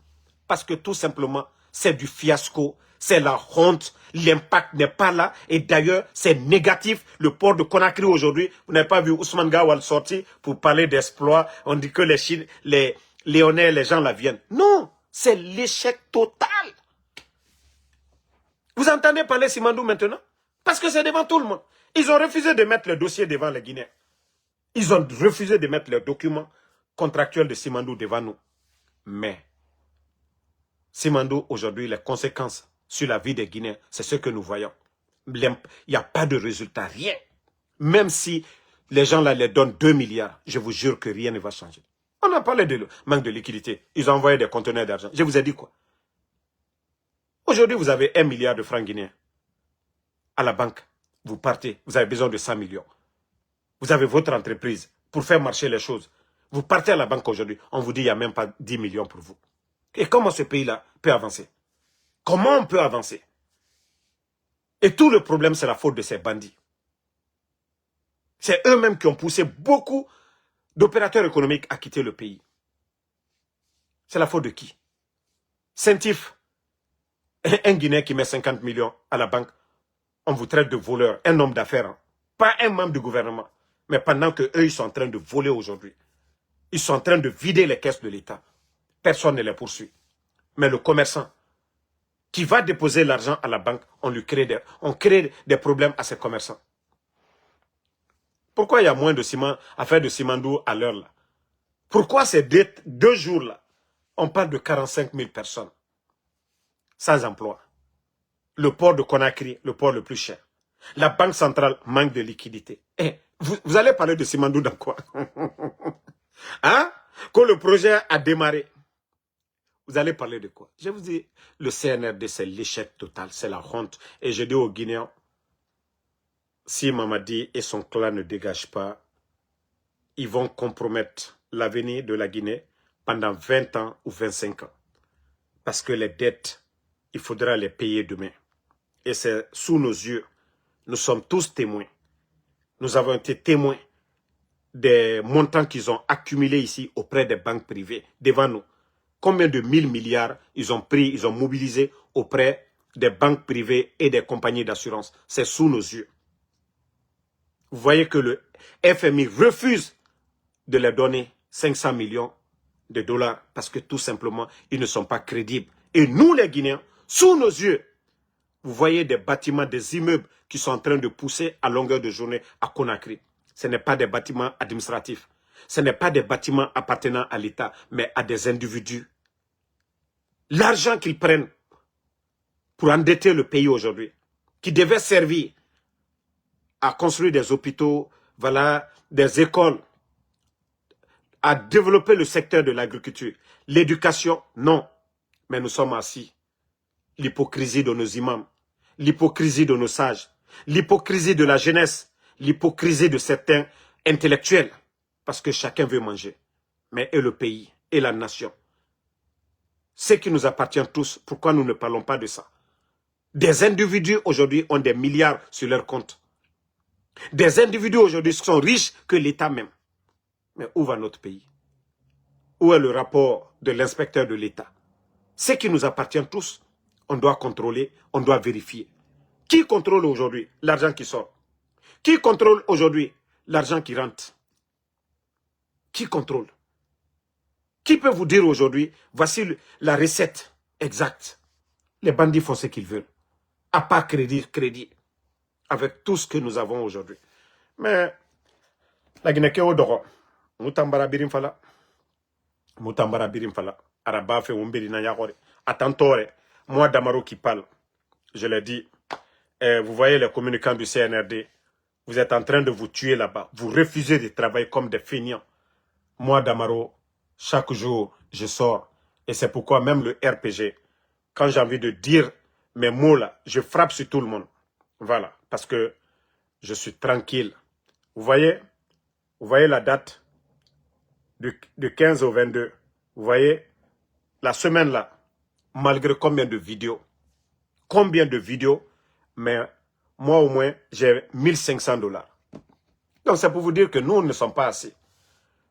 Parce que tout simplement, c'est du fiasco, c'est la honte, l'impact n'est pas là. Et d'ailleurs, c'est négatif. Le port de Conakry aujourd'hui, vous n'avez pas vu Ousmane Gawal sortir pour parler d'exploit. On dit que les Léonais, les gens là viennent. Non, c'est l'échec total. Vous entendez parler Simandou maintenant? Parce que c'est devant tout le monde. Ils ont refusé de mettre le dossier devant les Guinéens. Ils ont refusé de mettre leurs documents contractuels de Simandou devant nous. Mais Simandou, aujourd'hui, les conséquences sur la vie des Guinéens, c'est ce que nous voyons. Il n'y a pas de résultat, rien. Même si les gens là les donnent 2 milliards, je vous jure que rien ne va changer. On a parlé de manque de liquidité. Ils ont envoyé des conteneurs d'argent. Je vous ai dit quoi? Aujourd'hui, vous avez 1 milliard de francs guinéens à la banque. Vous partez, vous avez besoin de 100 millions. Vous avez votre entreprise pour faire marcher les choses. Vous partez à la banque aujourd'hui, on vous dit qu'il n'y a même pas 10 millions pour vous. Et comment ce pays-là peut avancer? Comment on peut avancer? Et tout le problème, c'est la faute de ces bandits. C'est eux-mêmes qui ont poussé beaucoup d'opérateurs économiques à quitter le pays. C'est la faute de qui? Saint-Yves, un Guinéen qui met 50 millions à la banque, on vous traite de voleur, un homme d'affaires, hein. Pas un membre du gouvernement. Mais pendant qu'eux, ils sont en train de voler aujourd'hui. Ils sont en train de vider les caisses de l'État. Personne ne les poursuit. Mais le commerçant qui va déposer l'argent à la banque, on crée des problèmes à ces commerçants. Pourquoi il y a moins de ciment, affaire de Simandou à l'heure là? Pourquoi ces 2 jours là, on parle de 45 000 personnes sans emploi? Le port de Conakry, le port le plus cher. La banque centrale manque de liquidité. Eh, vous allez parler de Simandou dans quoi? Hein? Quand le projet a démarré, vous allez parler de quoi? Je vous dis, le CNRD, c'est l'échec total, c'est la honte. Et je dis aux Guinéens, si Mamadi et son clan ne dégagent pas, ils vont compromettre l'avenir de la Guinée pendant 20 ans ou 25 ans. Parce que les dettes, il faudra les payer demain. Et c'est sous nos yeux. Nous sommes tous témoins. Nous avons été témoins des montants qu'ils ont accumulés ici auprès des banques privées, devant nous. Combien de 1000 milliards ils ont pris, ils ont mobilisé auprès des banques privées et des compagnies d'assurance. C'est sous nos yeux. Vous voyez que le FMI refuse de leur donner 500 millions de dollars parce que tout simplement, ils ne sont pas crédibles. Et nous, les Guinéens, sous nos yeux, vous voyez des bâtiments, des immeubles qui sont en train de pousser à longueur de journée à Conakry. Ce n'est pas des bâtiments administratifs. Ce n'est pas des bâtiments appartenant à l'État, mais à des individus. L'argent qu'ils prennent pour endetter le pays aujourd'hui, qui devait servir à construire des hôpitaux, voilà, des écoles, à développer le secteur de l'agriculture. L'éducation, non. Mais nous sommes assis. L'hypocrisie de nos imams, l'hypocrisie de nos sages, l'hypocrisie de la jeunesse, l'hypocrisie de certains intellectuels. Parce que chacun veut manger. Mais et le pays, et la nation. Ce qui nous appartient tous, pourquoi nous ne parlons pas de ça? Des individus aujourd'hui ont des milliards sur leur compte. Des individus aujourd'hui sont riches que l'État même. Mais où va notre pays? Où est le rapport de l'inspecteur de l'État? Ce qui nous appartient tous, on doit contrôler, on doit vérifier. Qui contrôle aujourd'hui l'argent qui sort? Qui contrôle aujourd'hui l'argent qui rentre? Qui contrôle? Qui peut vous dire aujourd'hui, voici la recette exacte? Les bandits font ce qu'ils veulent. À pas crédit, avec tout ce que nous avons aujourd'hui. Mais, la Guinée est au doro. Moutambara birim fala. Moutambara birim fala. Araba fait umbiri na yakore. Attentore. Moi, Damaro qui parle. Je l'ai dit. Vous voyez les communicants du CNRD. Vous êtes en train de vous tuer là-bas. Vous refusez de travailler comme des feignants. Moi, Damaro, chaque jour, je sors. Et c'est pourquoi même le RPG, quand j'ai envie de dire mes mots là, je frappe sur tout le monde. Voilà. Parce que je suis tranquille. Vous voyez la date du 15 au 22. Vous voyez, la semaine là, malgré combien de vidéos, mais moi au moins, j'ai 1500 $. Donc c'est pour vous dire que nous ne sommes pas assez.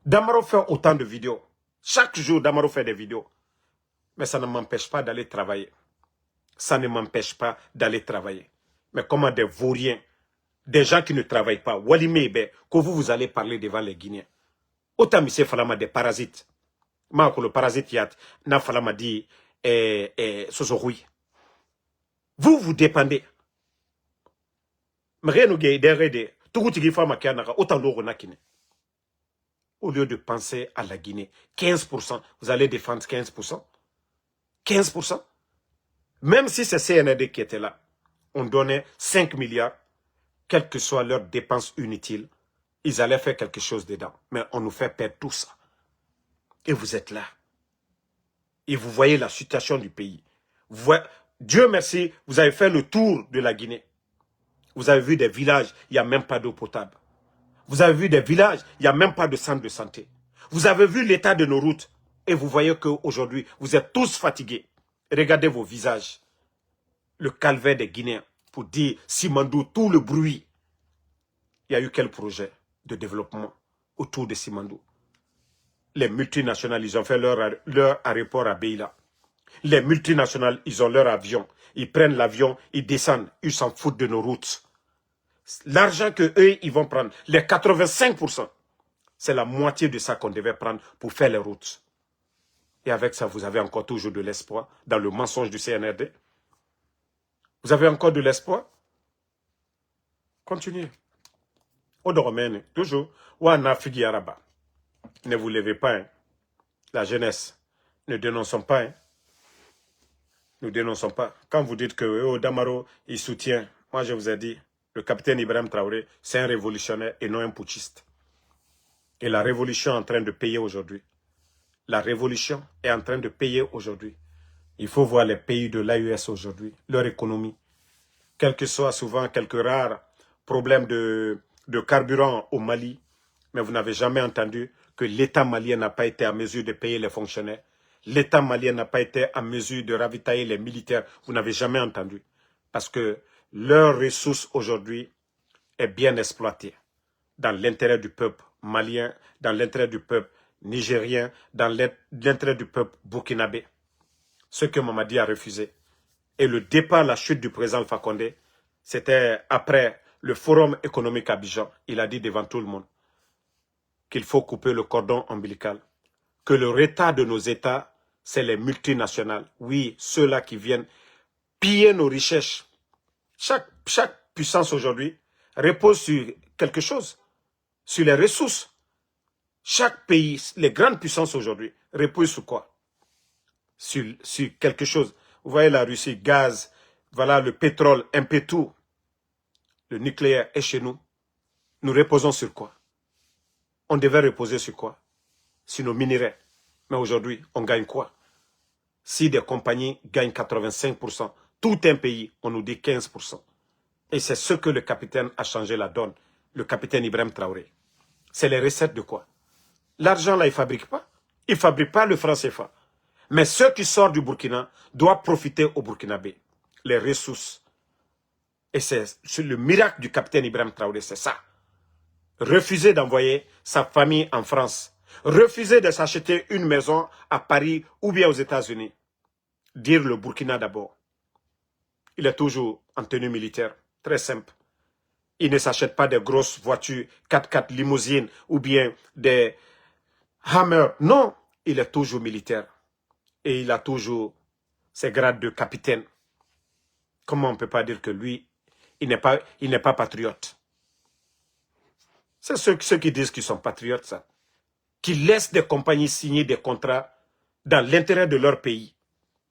Damaro fait autant de vidéos. Chaque jour, Damaro fait des vidéos. Mais ça ne m'empêche pas d'aller travailler. Ça ne m'empêche pas d'aller travailler. Mais comment des vauriens, des gens qui ne travaillent pas, Walimebe, que vous allez parler devant les Guinéens. Autant monsieur Falama des parasites. Moi, le parasite yat, na Falama dit, Sosoroui. Vous dépendez. Mais rien nous gagne derrière. Tout ce qui fait ma kianaka, autant d'eau nakine. Au lieu de penser à la Guinée, 15%, vous allez défendre 15%. 15%. Même si c'est CNRD qui était là, on donnait 5 milliards, quelles que soient leurs dépenses inutiles, ils allaient faire quelque chose dedans. Mais on nous fait perdre tout ça. Et vous êtes là. Et vous voyez la situation du pays. Dieu merci, vous avez fait le tour de la Guinée. Vous avez vu des villages, il n'y a même pas d'eau potable. Vous avez vu des villages, il n'y a même pas de centre de santé. Vous avez vu l'état de nos routes. Et vous voyez qu'aujourd'hui, vous êtes tous fatigués. Regardez vos visages. Le calvaire des Guinéens. Pour dire, Simandou, tout le bruit. Il y a eu quel projet de développement autour de Simandou? Les multinationales, ils ont fait leur aéroport à Beila. Les multinationales, ils ont leur avion. Ils prennent l'avion, ils descendent. Ils s'en foutent de nos routes. L'argent qu'eux, ils vont prendre, les 85%, c'est la moitié de ça qu'on devait prendre pour faire les routes. Et avec ça, vous avez encore toujours de l'espoir dans le mensonge du CNRD. Vous avez encore de l'espoir? Continuez. Au domaine, toujours. Wana Figi Araba. Ne vous levez pas. Hein. La jeunesse. Ne dénonçons pas. Hein. Nous dénonçons pas. Quand vous dites que Damaro, il soutient, moi je vous ai dit, le capitaine Ibrahim Traoré, c'est un révolutionnaire et non un putschiste. Et la révolution est en train de payer aujourd'hui. La révolution est en train de payer aujourd'hui. Il faut voir les pays de l'AES aujourd'hui, leur économie. Quel que soit souvent quelques rares problèmes de carburant au Mali, mais vous n'avez jamais entendu que l'État malien n'a pas été en mesure de payer les fonctionnaires. L'État malien n'a pas été en mesure de ravitailler les militaires. Vous n'avez jamais entendu. Parce que leur ressource aujourd'hui est bien exploitée. Dans l'intérêt du peuple malien, dans l'intérêt du peuple nigérien, dans l'intérêt du peuple burkinabé. Ce que Mamadi a refusé. Et le départ, la chute du président Alpha Condé, c'était après le Forum économique Abidjan, il a dit devant tout le monde qu'il faut couper le cordon ombilical, que le retard de nos États, c'est les multinationales. Oui, ceux-là qui viennent piller nos richesses. Chaque puissance aujourd'hui repose sur quelque chose, sur les ressources. Chaque pays, les grandes puissances aujourd'hui, reposent sur quoi? Sur quelque chose. Vous voyez la Russie, gaz, voilà le pétrole, un peu tout. Le nucléaire est chez nous. Nous reposons sur quoi? On devait reposer sur quoi? Sur nos minéraux. Mais aujourd'hui, on gagne quoi? Si des compagnies gagnent 85%, tout un pays, on nous dit 15%. Et c'est ce que le capitaine a changé la donne. Le capitaine Ibrahim Traoré. C'est les recettes de quoi? L'argent là, il ne fabrique pas. Il ne fabrique pas le franc CFA. Mais ceux qui sortent du Burkina doivent profiter au Burkinabé. Les ressources. Et c'est le miracle du capitaine Ibrahim Traoré, c'est ça. Refuser d'envoyer sa famille en France. Refuser de s'acheter une maison à Paris ou bien aux États-Unis. Dire le Burkina d'abord. Il est toujours en tenue militaire. Très simple. Il ne s'achète pas des grosses voitures, 4x4 limousines ou bien des Hammer. Non, il est toujours militaire. Et il a toujours ses grades de capitaine. Comment on ne peut pas dire que lui, il n'est pas patriote? C'est ceux qui disent qu'ils sont patriotes, ça. Qui laissent des compagnies signer des contrats dans l'intérêt de leur pays.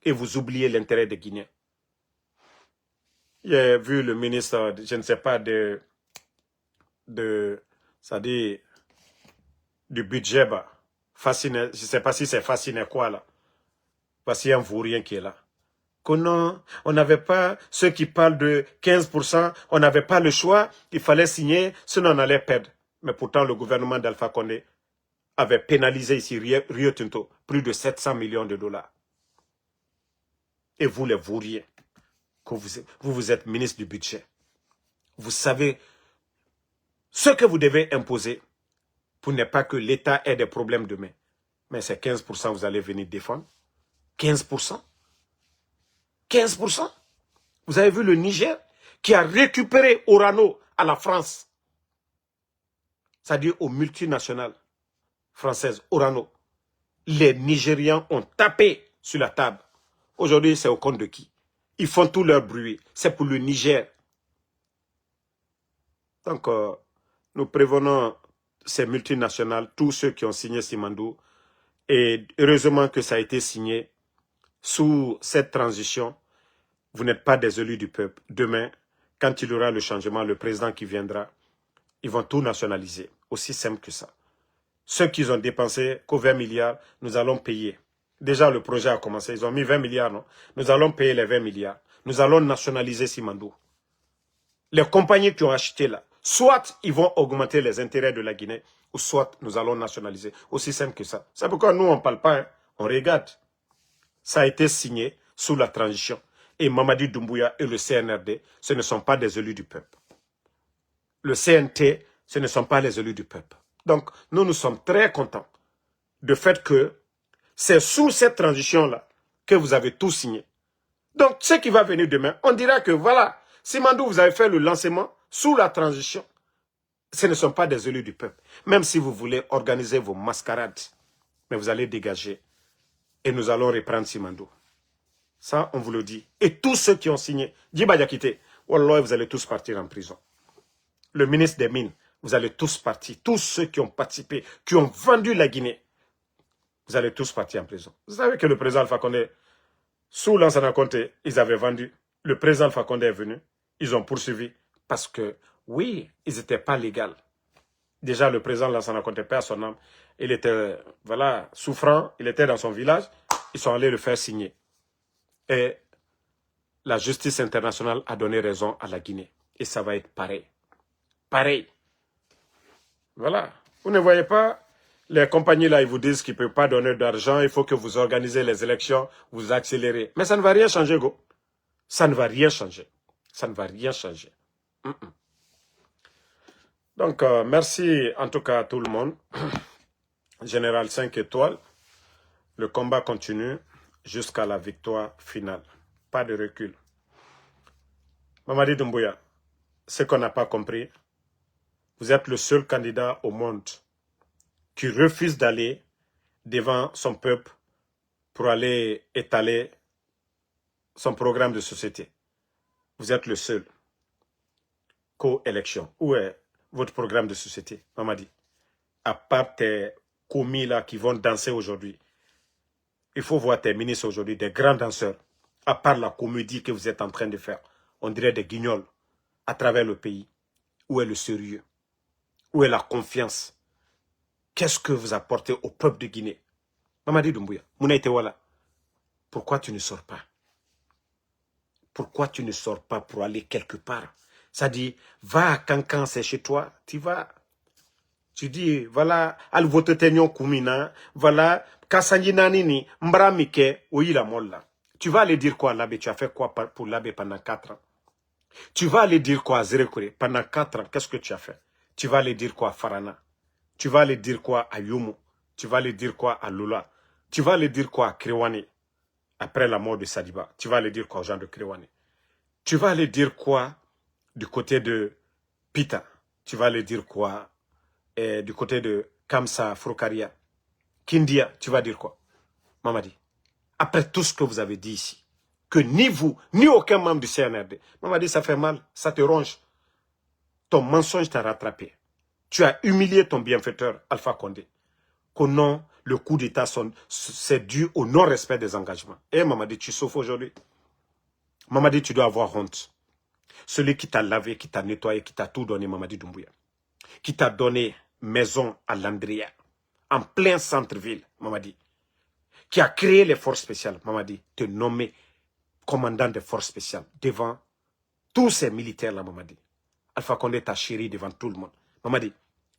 Et vous oubliez l'intérêt des Guinéens. J'ai vu le ministre, je ne sais pas, ça dit, du budget, bah, fasciné, je ne sais pas si c'est fasciné quoi, là. Parce qu'il y a un vaurien qui est là. Que non, on n'avait pas, ceux qui parlent de 15%, on n'avait pas le choix, il fallait signer, sinon on allait perdre. Mais pourtant, le gouvernement d'Alpha Condé avait pénalisé ici Rio Tinto plus de 700 millions de dollars. Et vous, les vauriens, que vous êtes ministre du budget, vous savez ce que vous devez imposer pour ne pas que l'État ait des problèmes demain. Mais c'est 15% vous allez venir défendre. 15%. 15%. Vous avez vu le Niger qui a récupéré Orano à la France. C'est-à-dire aux multinationales françaises, Orano. Les Nigérians ont tapé sur la table. Aujourd'hui, c'est au compte de qui? Ils font tout leur bruit. C'est pour le Niger. Donc, nous prévenons ces multinationales, tous ceux qui ont signé Simandou. Et heureusement que ça a été signé sous cette transition. Vous n'êtes pas des élus du peuple. Demain, quand il y aura le changement, le président qui viendra, ils vont tout nationaliser. Aussi simple que ça. Ceux qui ont dépensé qu'aux 20 milliards, nous allons payer. Déjà, le projet a commencé. Ils ont mis 20 milliards, non? Nous allons payer les 20 milliards. Nous allons nationaliser Simandou. Les compagnies qui ont acheté là, soit ils vont augmenter les intérêts de la Guinée, ou soit nous allons nationaliser. Aussi simple que ça. C'est pourquoi nous, on ne parle pas, hein? On regarde. Ça a été signé sous la transition. Et Mamadi Doumbouya et le CNRD, ce ne sont pas des élus du peuple. Le CNT, ce ne sont pas les élus du peuple. Donc, nous sommes très contents du fait que c'est sous cette transition-là que vous avez tout signé. Donc, ce qui va venir demain, on dira que voilà, Simandou, vous avez fait le lancement sous la transition. Ce ne sont pas des élus du peuple. Même si vous voulez organiser vos mascarades, mais vous allez dégager et nous allons reprendre Simandou. Ça, on vous le dit. Et tous ceux qui ont signé, Djiba Diakité, Wallah, vous allez tous partir en prison. Le ministre des Mines, vous allez tous partir. Tous ceux qui ont participé, qui ont vendu la Guinée, vous allez tous partir en prison. Vous savez que le président Alpha Condé, sous Lansana Conté, ils avaient vendu. Le président Alpha Condé est venu. Ils ont poursuivi. Parce que, oui, ils n'étaient pas légaux. Déjà, le président Lansana Conté, perd son âme. Il était, voilà, souffrant. Il était dans son village. Ils sont allés le faire signer. Et la justice internationale a donné raison à la Guinée. Et ça va être pareil. Pareil. Voilà. Vous ne voyez pas, les compagnies là, ils vous disent qu'ils ne peuvent pas donner d'argent, il faut que vous organisez les élections, vous accélérez. Mais ça ne va rien changer, go. Ça ne va rien changer. Ça ne va rien changer. Donc, merci en tout cas à tout le monde. Général 5 étoiles. Le combat continue jusqu'à la victoire finale. Pas de recul. Mamadi Doumbouya, ce qu'on n'a pas compris, vous êtes le seul candidat au monde qui refuse d'aller devant son peuple pour aller étaler son programme de société. Vous êtes le seul. Co-élection. Où est votre programme de société, Mamadi? À part tes commis là qui vont danser aujourd'hui. Il faut voir tes ministres aujourd'hui, des grands danseurs. À part la comédie que vous êtes en train de faire. On dirait des guignols à travers le pays. Où est le sérieux? Où est la confiance? Qu'est-ce que vous apportez au peuple de Guinée? Mamadi Doumbouya, Mounaïte Wala, pourquoi tu ne sors pas? Pourquoi tu ne sors pas pour aller quelque part? Ça dit, va à Cancan, c'est chez toi, tu vas. Tu dis, voilà, al vote tenyon koumina, voilà, Kassanji Nanini, Mbramike, Ouila Molla. Tu vas aller dire quoi à l'abbé? Tu as fait quoi pour l'abbé pendant 4 ans? Tu vas aller dire quoi à Zérekure pendant 4 ans? Qu'est-ce que tu as fait? Tu vas aller dire quoi à Farana? Tu vas aller dire quoi à Yumu? Tu vas aller dire quoi à Lula? Tu vas aller dire quoi à Krewani? Après la mort de Sadiba, tu vas aller dire quoi aux gens de Krewani? Tu vas aller dire quoi du côté de Pita? Tu vas aller dire quoi du côté de Kamsa, Frokaria, Kindia? Tu vas dire quoi, Mamadi? Après tout ce que vous avez dit ici, que ni vous, ni aucun membre du CNRD, Mamadi, ça fait mal, ça te ronge. Ton mensonge t'a rattrapé. Tu as humilié ton bienfaiteur, Alpha Condé. Qu'au nom, le coup d'État, c'est dû au non-respect des engagements. Et Mamadi, tu souffres aujourd'hui. Mamadi, tu dois avoir honte. Celui qui t'a lavé, qui t'a nettoyé, qui t'a tout donné, Mamadi Doumbouya. Qui t'a donné maison à Landria, en plein centre-ville, Mamadi. Qui a créé les forces spéciales, Mamadi. Te nommer commandant des forces spéciales devant tous ces militaires-là, Mamadi. Alpha Condé t'a chéri devant tout le monde. Mamadi,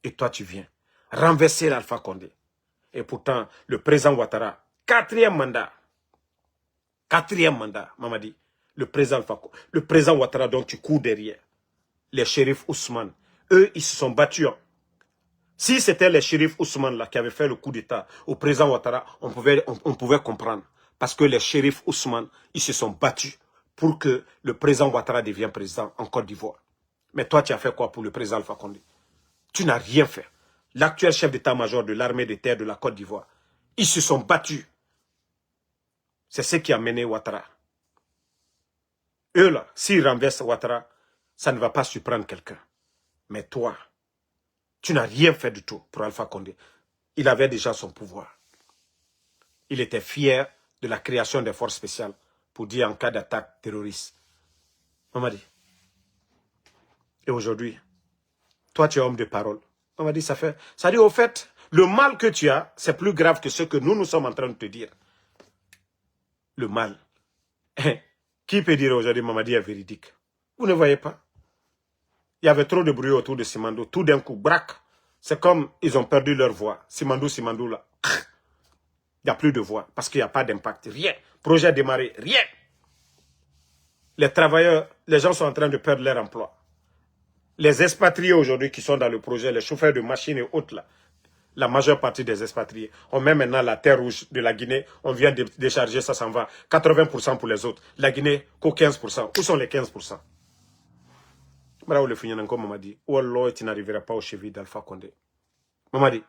et toi tu viens renverser Alpha Condé. Et pourtant, le président Ouattara, 4e mandat, Mamadi, le président Ouattara dont tu cours derrière, les shérifs Ousmane, eux, ils se sont battus. Si c'était les shérifs Ousmane là qui avaient fait le coup d'État au président Ouattara, on pouvait comprendre. Parce que les shérifs Ousmane, ils se sont battus pour que le président Ouattara devienne président en Côte d'Ivoire. Mais toi, tu as fait quoi pour le président Alpha Condé? Tu n'as rien fait. L'actuel chef d'état-major de l'armée de terre de la Côte d'Ivoire, ils se sont battus. C'est ce qui a mené Ouattara. Eux là, s'ils renversent Ouattara, ça ne va pas surprendre quelqu'un. Mais toi, tu n'as rien fait du tout pour Alpha Condé. Il avait déjà son pouvoir. Il était fier de la création des forces spéciales pour dire en cas d'attaque terroriste. Mamadi. Et aujourd'hui, toi tu es homme de parole. Mamadi, ça dit au fait, le mal que tu as, c'est plus grave que ce que nous sommes en train de te dire. Le mal. Qui peut dire aujourd'hui, Mamadi est véridique? Vous ne voyez pas? Il y avait trop de bruit autour de Simandou. Tout d'un coup, braque. C'est comme ils ont perdu leur voix. Simandou là. Il n'y a plus de voix parce qu'il n'y a pas d'impact. Rien. Projet démarré. Rien. Les travailleurs, les gens sont en train de perdre leur emploi. Les expatriés aujourd'hui qui sont dans le projet, les chauffeurs de machines et autres là, la majeure partie des expatriés, on met maintenant la terre rouge de la Guinée, on vient de décharger, ça s'en va. 80% pour les autres. La Guinée, qu'au 15%. Où sont les 15%? Bravo le Funyananko Mamadi. Wallah, tu n'arriveras pas au cheville d'Alpha Condé. Mamadi,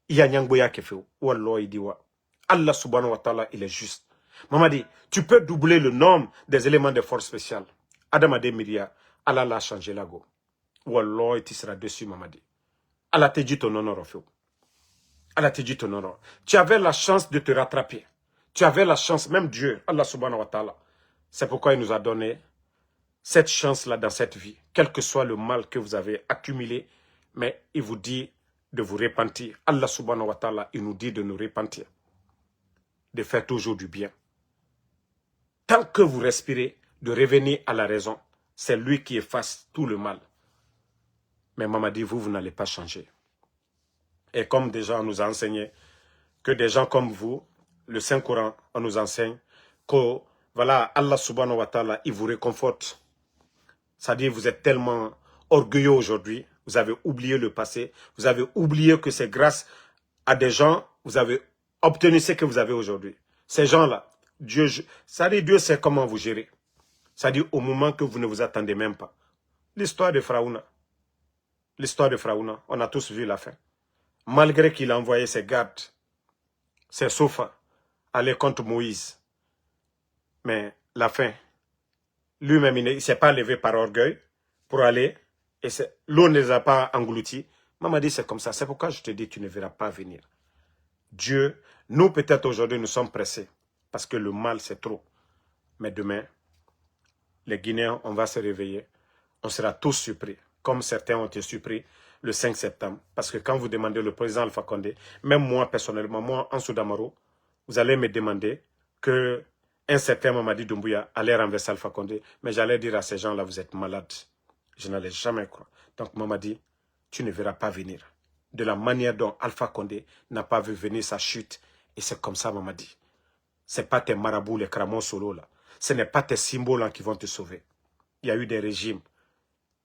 il y a Nyangboya qui fait. Wallah, il dit wa. Allah subhanahu wa ta'ala, il est juste. Mamadi, tu peux doubler le nombre des éléments de force spéciale. Adam Ade Miria, Allah l'a changé là go. Wallah, tu seras dessus, Mamadi. Allah te dit ton honneur, Ofio. Allah te dit ton honneur. Tu avais la chance de te rattraper. Tu avais la chance, même Dieu, Allah subhanahu wa ta'ala. C'est pourquoi il nous a donné cette chance-là dans cette vie. Quel que soit le mal que vous avez accumulé, mais il vous dit de vous repentir. Allah subhanahu wa ta'ala, il nous dit de nous repentir. De faire toujours du bien. Tant que vous respirez, de revenir à la raison. C'est lui qui efface tout le mal. Mais Mamadi, vous n'allez pas changer. Et comme déjà on nous a enseigné que des gens comme vous, le Saint-Coran, on nous enseigne que, voilà, Allah subhanahu wa ta'ala, il vous réconforte. C'est-à-dire, vous êtes tellement orgueilleux aujourd'hui, vous avez oublié le passé, vous avez oublié que c'est grâce à des gens, vous avez obtenu ce que vous avez aujourd'hui. Ces gens-là, Dieu sait comment vous gérer. C'est-à-dire, au moment que vous ne vous attendez même pas. L'histoire de Fraouna. L'histoire de Fraouna, on a tous vu la fin. Malgré qu'il a envoyé ses gardes, ses sofas, aller contre Moïse. Mais la fin, lui-même, il ne s'est pas levé par orgueil pour aller, et l'eau ne les a pas engloutis. Maman dit, c'est comme ça. C'est pourquoi je te dis, tu ne verras pas venir. Dieu, nous peut-être aujourd'hui, nous sommes pressés, parce que le mal, c'est trop. Mais demain, les Guinéens, on va se réveiller. On sera tous surpris, comme certains ont été surpris le 5 septembre. Parce que quand vous demandez le président Alpha Condé, même moi personnellement, moi en Soudamaro, vous allez me demander que un certain Mamadi Doumbouya allait renverser Alpha Condé. Mais j'allais dire à ces gens-là, vous êtes malades. Je n'allais jamais croire. Donc Mamadi, tu ne verras pas venir. De la manière dont Alpha Condé n'a pas vu venir sa chute. Et c'est comme ça, Mamadi. Ce n'est pas tes marabouts, les cramons solo là. Ce n'est pas tes symboles là, qui vont te sauver. Il y a eu des régimes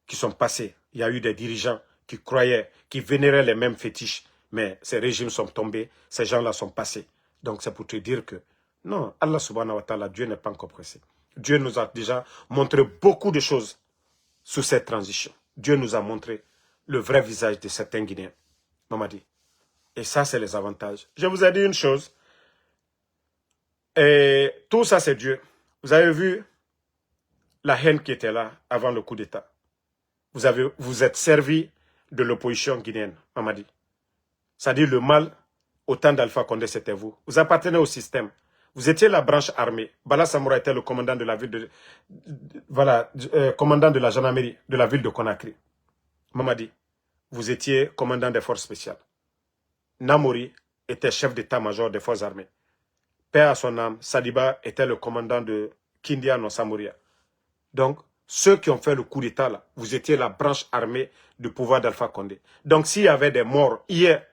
qui sont passés. Il y a eu des dirigeants qui croyaient, qui vénéraient les mêmes fétiches. Mais ces régimes sont tombés, ces gens-là sont passés. Donc c'est pour te dire que non, Allah subhanahu wa ta'ala, Dieu n'est pas encore pressé. Dieu nous a déjà montré beaucoup de choses sous cette transition. Dieu nous a montré le vrai visage de certains Guinéens. Mamadi. Et ça, c'est les avantages. Je vous ai dit une chose. Et tout ça, c'est Dieu. Vous avez vu la haine qui était là avant le coup d'État. Vous êtes servi de l'opposition guinéenne, Mamadi. C'est-à-dire le mal, au temps d'Alpha Condé, c'était vous. Vous appartenez au système. Vous étiez la branche armée. Bala Samoura était le commandant de la ville de... Voilà, commandant de la gendarmerie de la ville de Conakry. Mamadi, vous étiez commandant des forces spéciales. Namori était chef d'état-major des forces armées. Père à son âme, Sadiba était le commandant de Kindiano Samoria. Donc, ceux qui ont fait le coup d'État, là, vous étiez la branche armée du pouvoir d'Alpha Condé. Donc, s'il y avait des morts hier,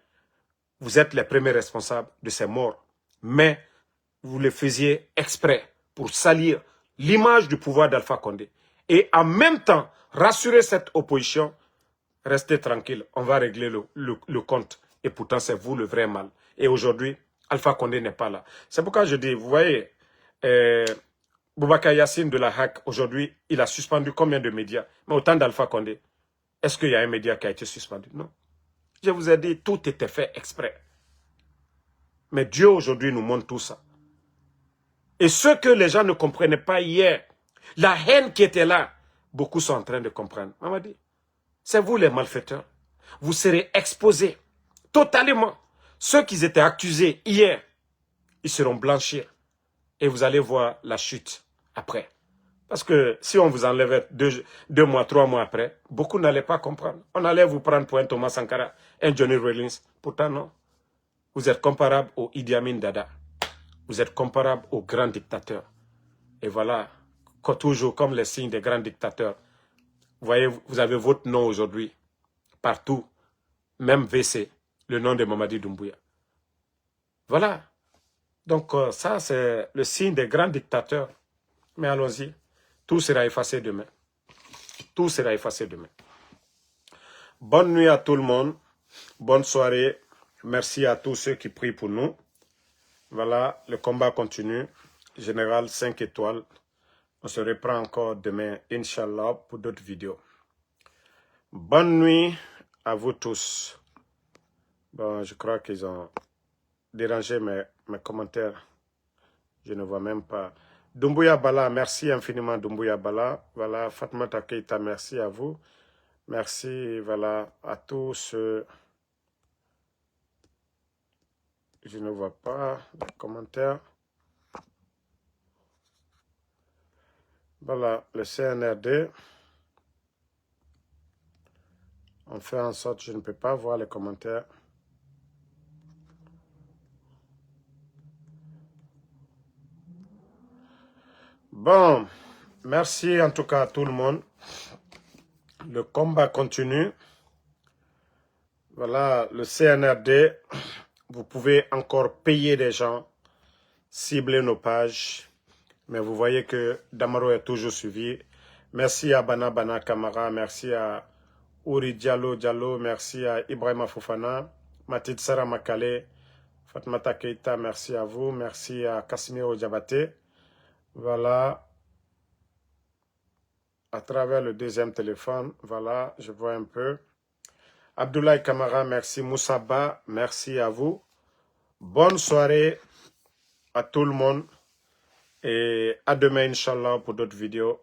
vous êtes les premiers responsables de ces morts. Mais vous le faisiez exprès pour salir l'image du pouvoir d'Alpha Condé. Et en même temps, rassurer cette opposition, restez tranquille, on va régler le compte. Et pourtant, c'est vous le vrai mal. Et aujourd'hui, Alpha Condé n'est pas là. C'est pourquoi je dis, vous voyez, Boubacar Yassine de la HAC, aujourd'hui, il a suspendu combien de médias? Mais autant d'Alpha Condé, est-ce qu'il y a un média qui a été suspendu? Non. Je vous ai dit, tout était fait exprès. Mais Dieu aujourd'hui nous montre tout ça. Et ce que les gens ne comprenaient pas hier, la haine qui était là, beaucoup sont en train de comprendre. On m'a dit, c'est vous les malfaiteurs. Vous serez exposés totalement. Ceux qui étaient accusés hier, ils seront blanchis. Et vous allez voir la chute après. Parce que si on vous enlevait 2 mois, 3 mois après, beaucoup n'allaient pas comprendre. On allait vous prendre pour un Thomas Sankara, un Johnny Rawlings. Pourtant, non. Vous êtes comparable au Idi Amin Dada. Vous êtes comparable aux grands dictateurs. Et voilà, toujours comme les signes des grands dictateurs. Vous voyez, vous avez votre nom aujourd'hui, partout. Même VC, le nom de Mamadi Doumbouya. Voilà. Donc ça, c'est le signe des grands dictateurs. Mais allons-y. Tout sera effacé demain. Tout sera effacé demain. Bonne nuit à tout le monde. Bonne soirée. Merci à tous ceux qui prient pour nous. Voilà, le combat continue. Général 5 étoiles. On se reprend encore demain, Inch'Allah, pour d'autres vidéos. Bonne nuit à vous tous. Bon, je crois qu'ils ont dérangé mes commentaires. Je ne vois même pas. Doumbouya Bala, merci infiniment Doumbouya Bala. Voilà, Fatmata Keita, merci à vous. Merci, voilà, à tous ceux... Je ne vois pas les commentaires. Voilà, le CNRD. On fait en sorte que je ne peux pas voir les commentaires. Bon, merci en tout cas à tout le monde. Le combat continue. Voilà, le CNRD. Vous pouvez encore payer des gens, cibler nos pages. Mais vous voyez que Damaro est toujours suivi. Merci à Bana Bana Kamara. Merci à Ouri Diallo Diallo. Merci à Ibrahima Fofana. Matit Sara Makale. Fatmata Keita, merci à vous. Merci à Casimiro Diabaté. Voilà. à travers le deuxième téléphone. Voilà, je vois un peu. Abdoulaye Kamara, merci. Moussaba, merci à vous. Bonne soirée à tout le monde. Et à demain, Inch'Allah, pour d'autres vidéos.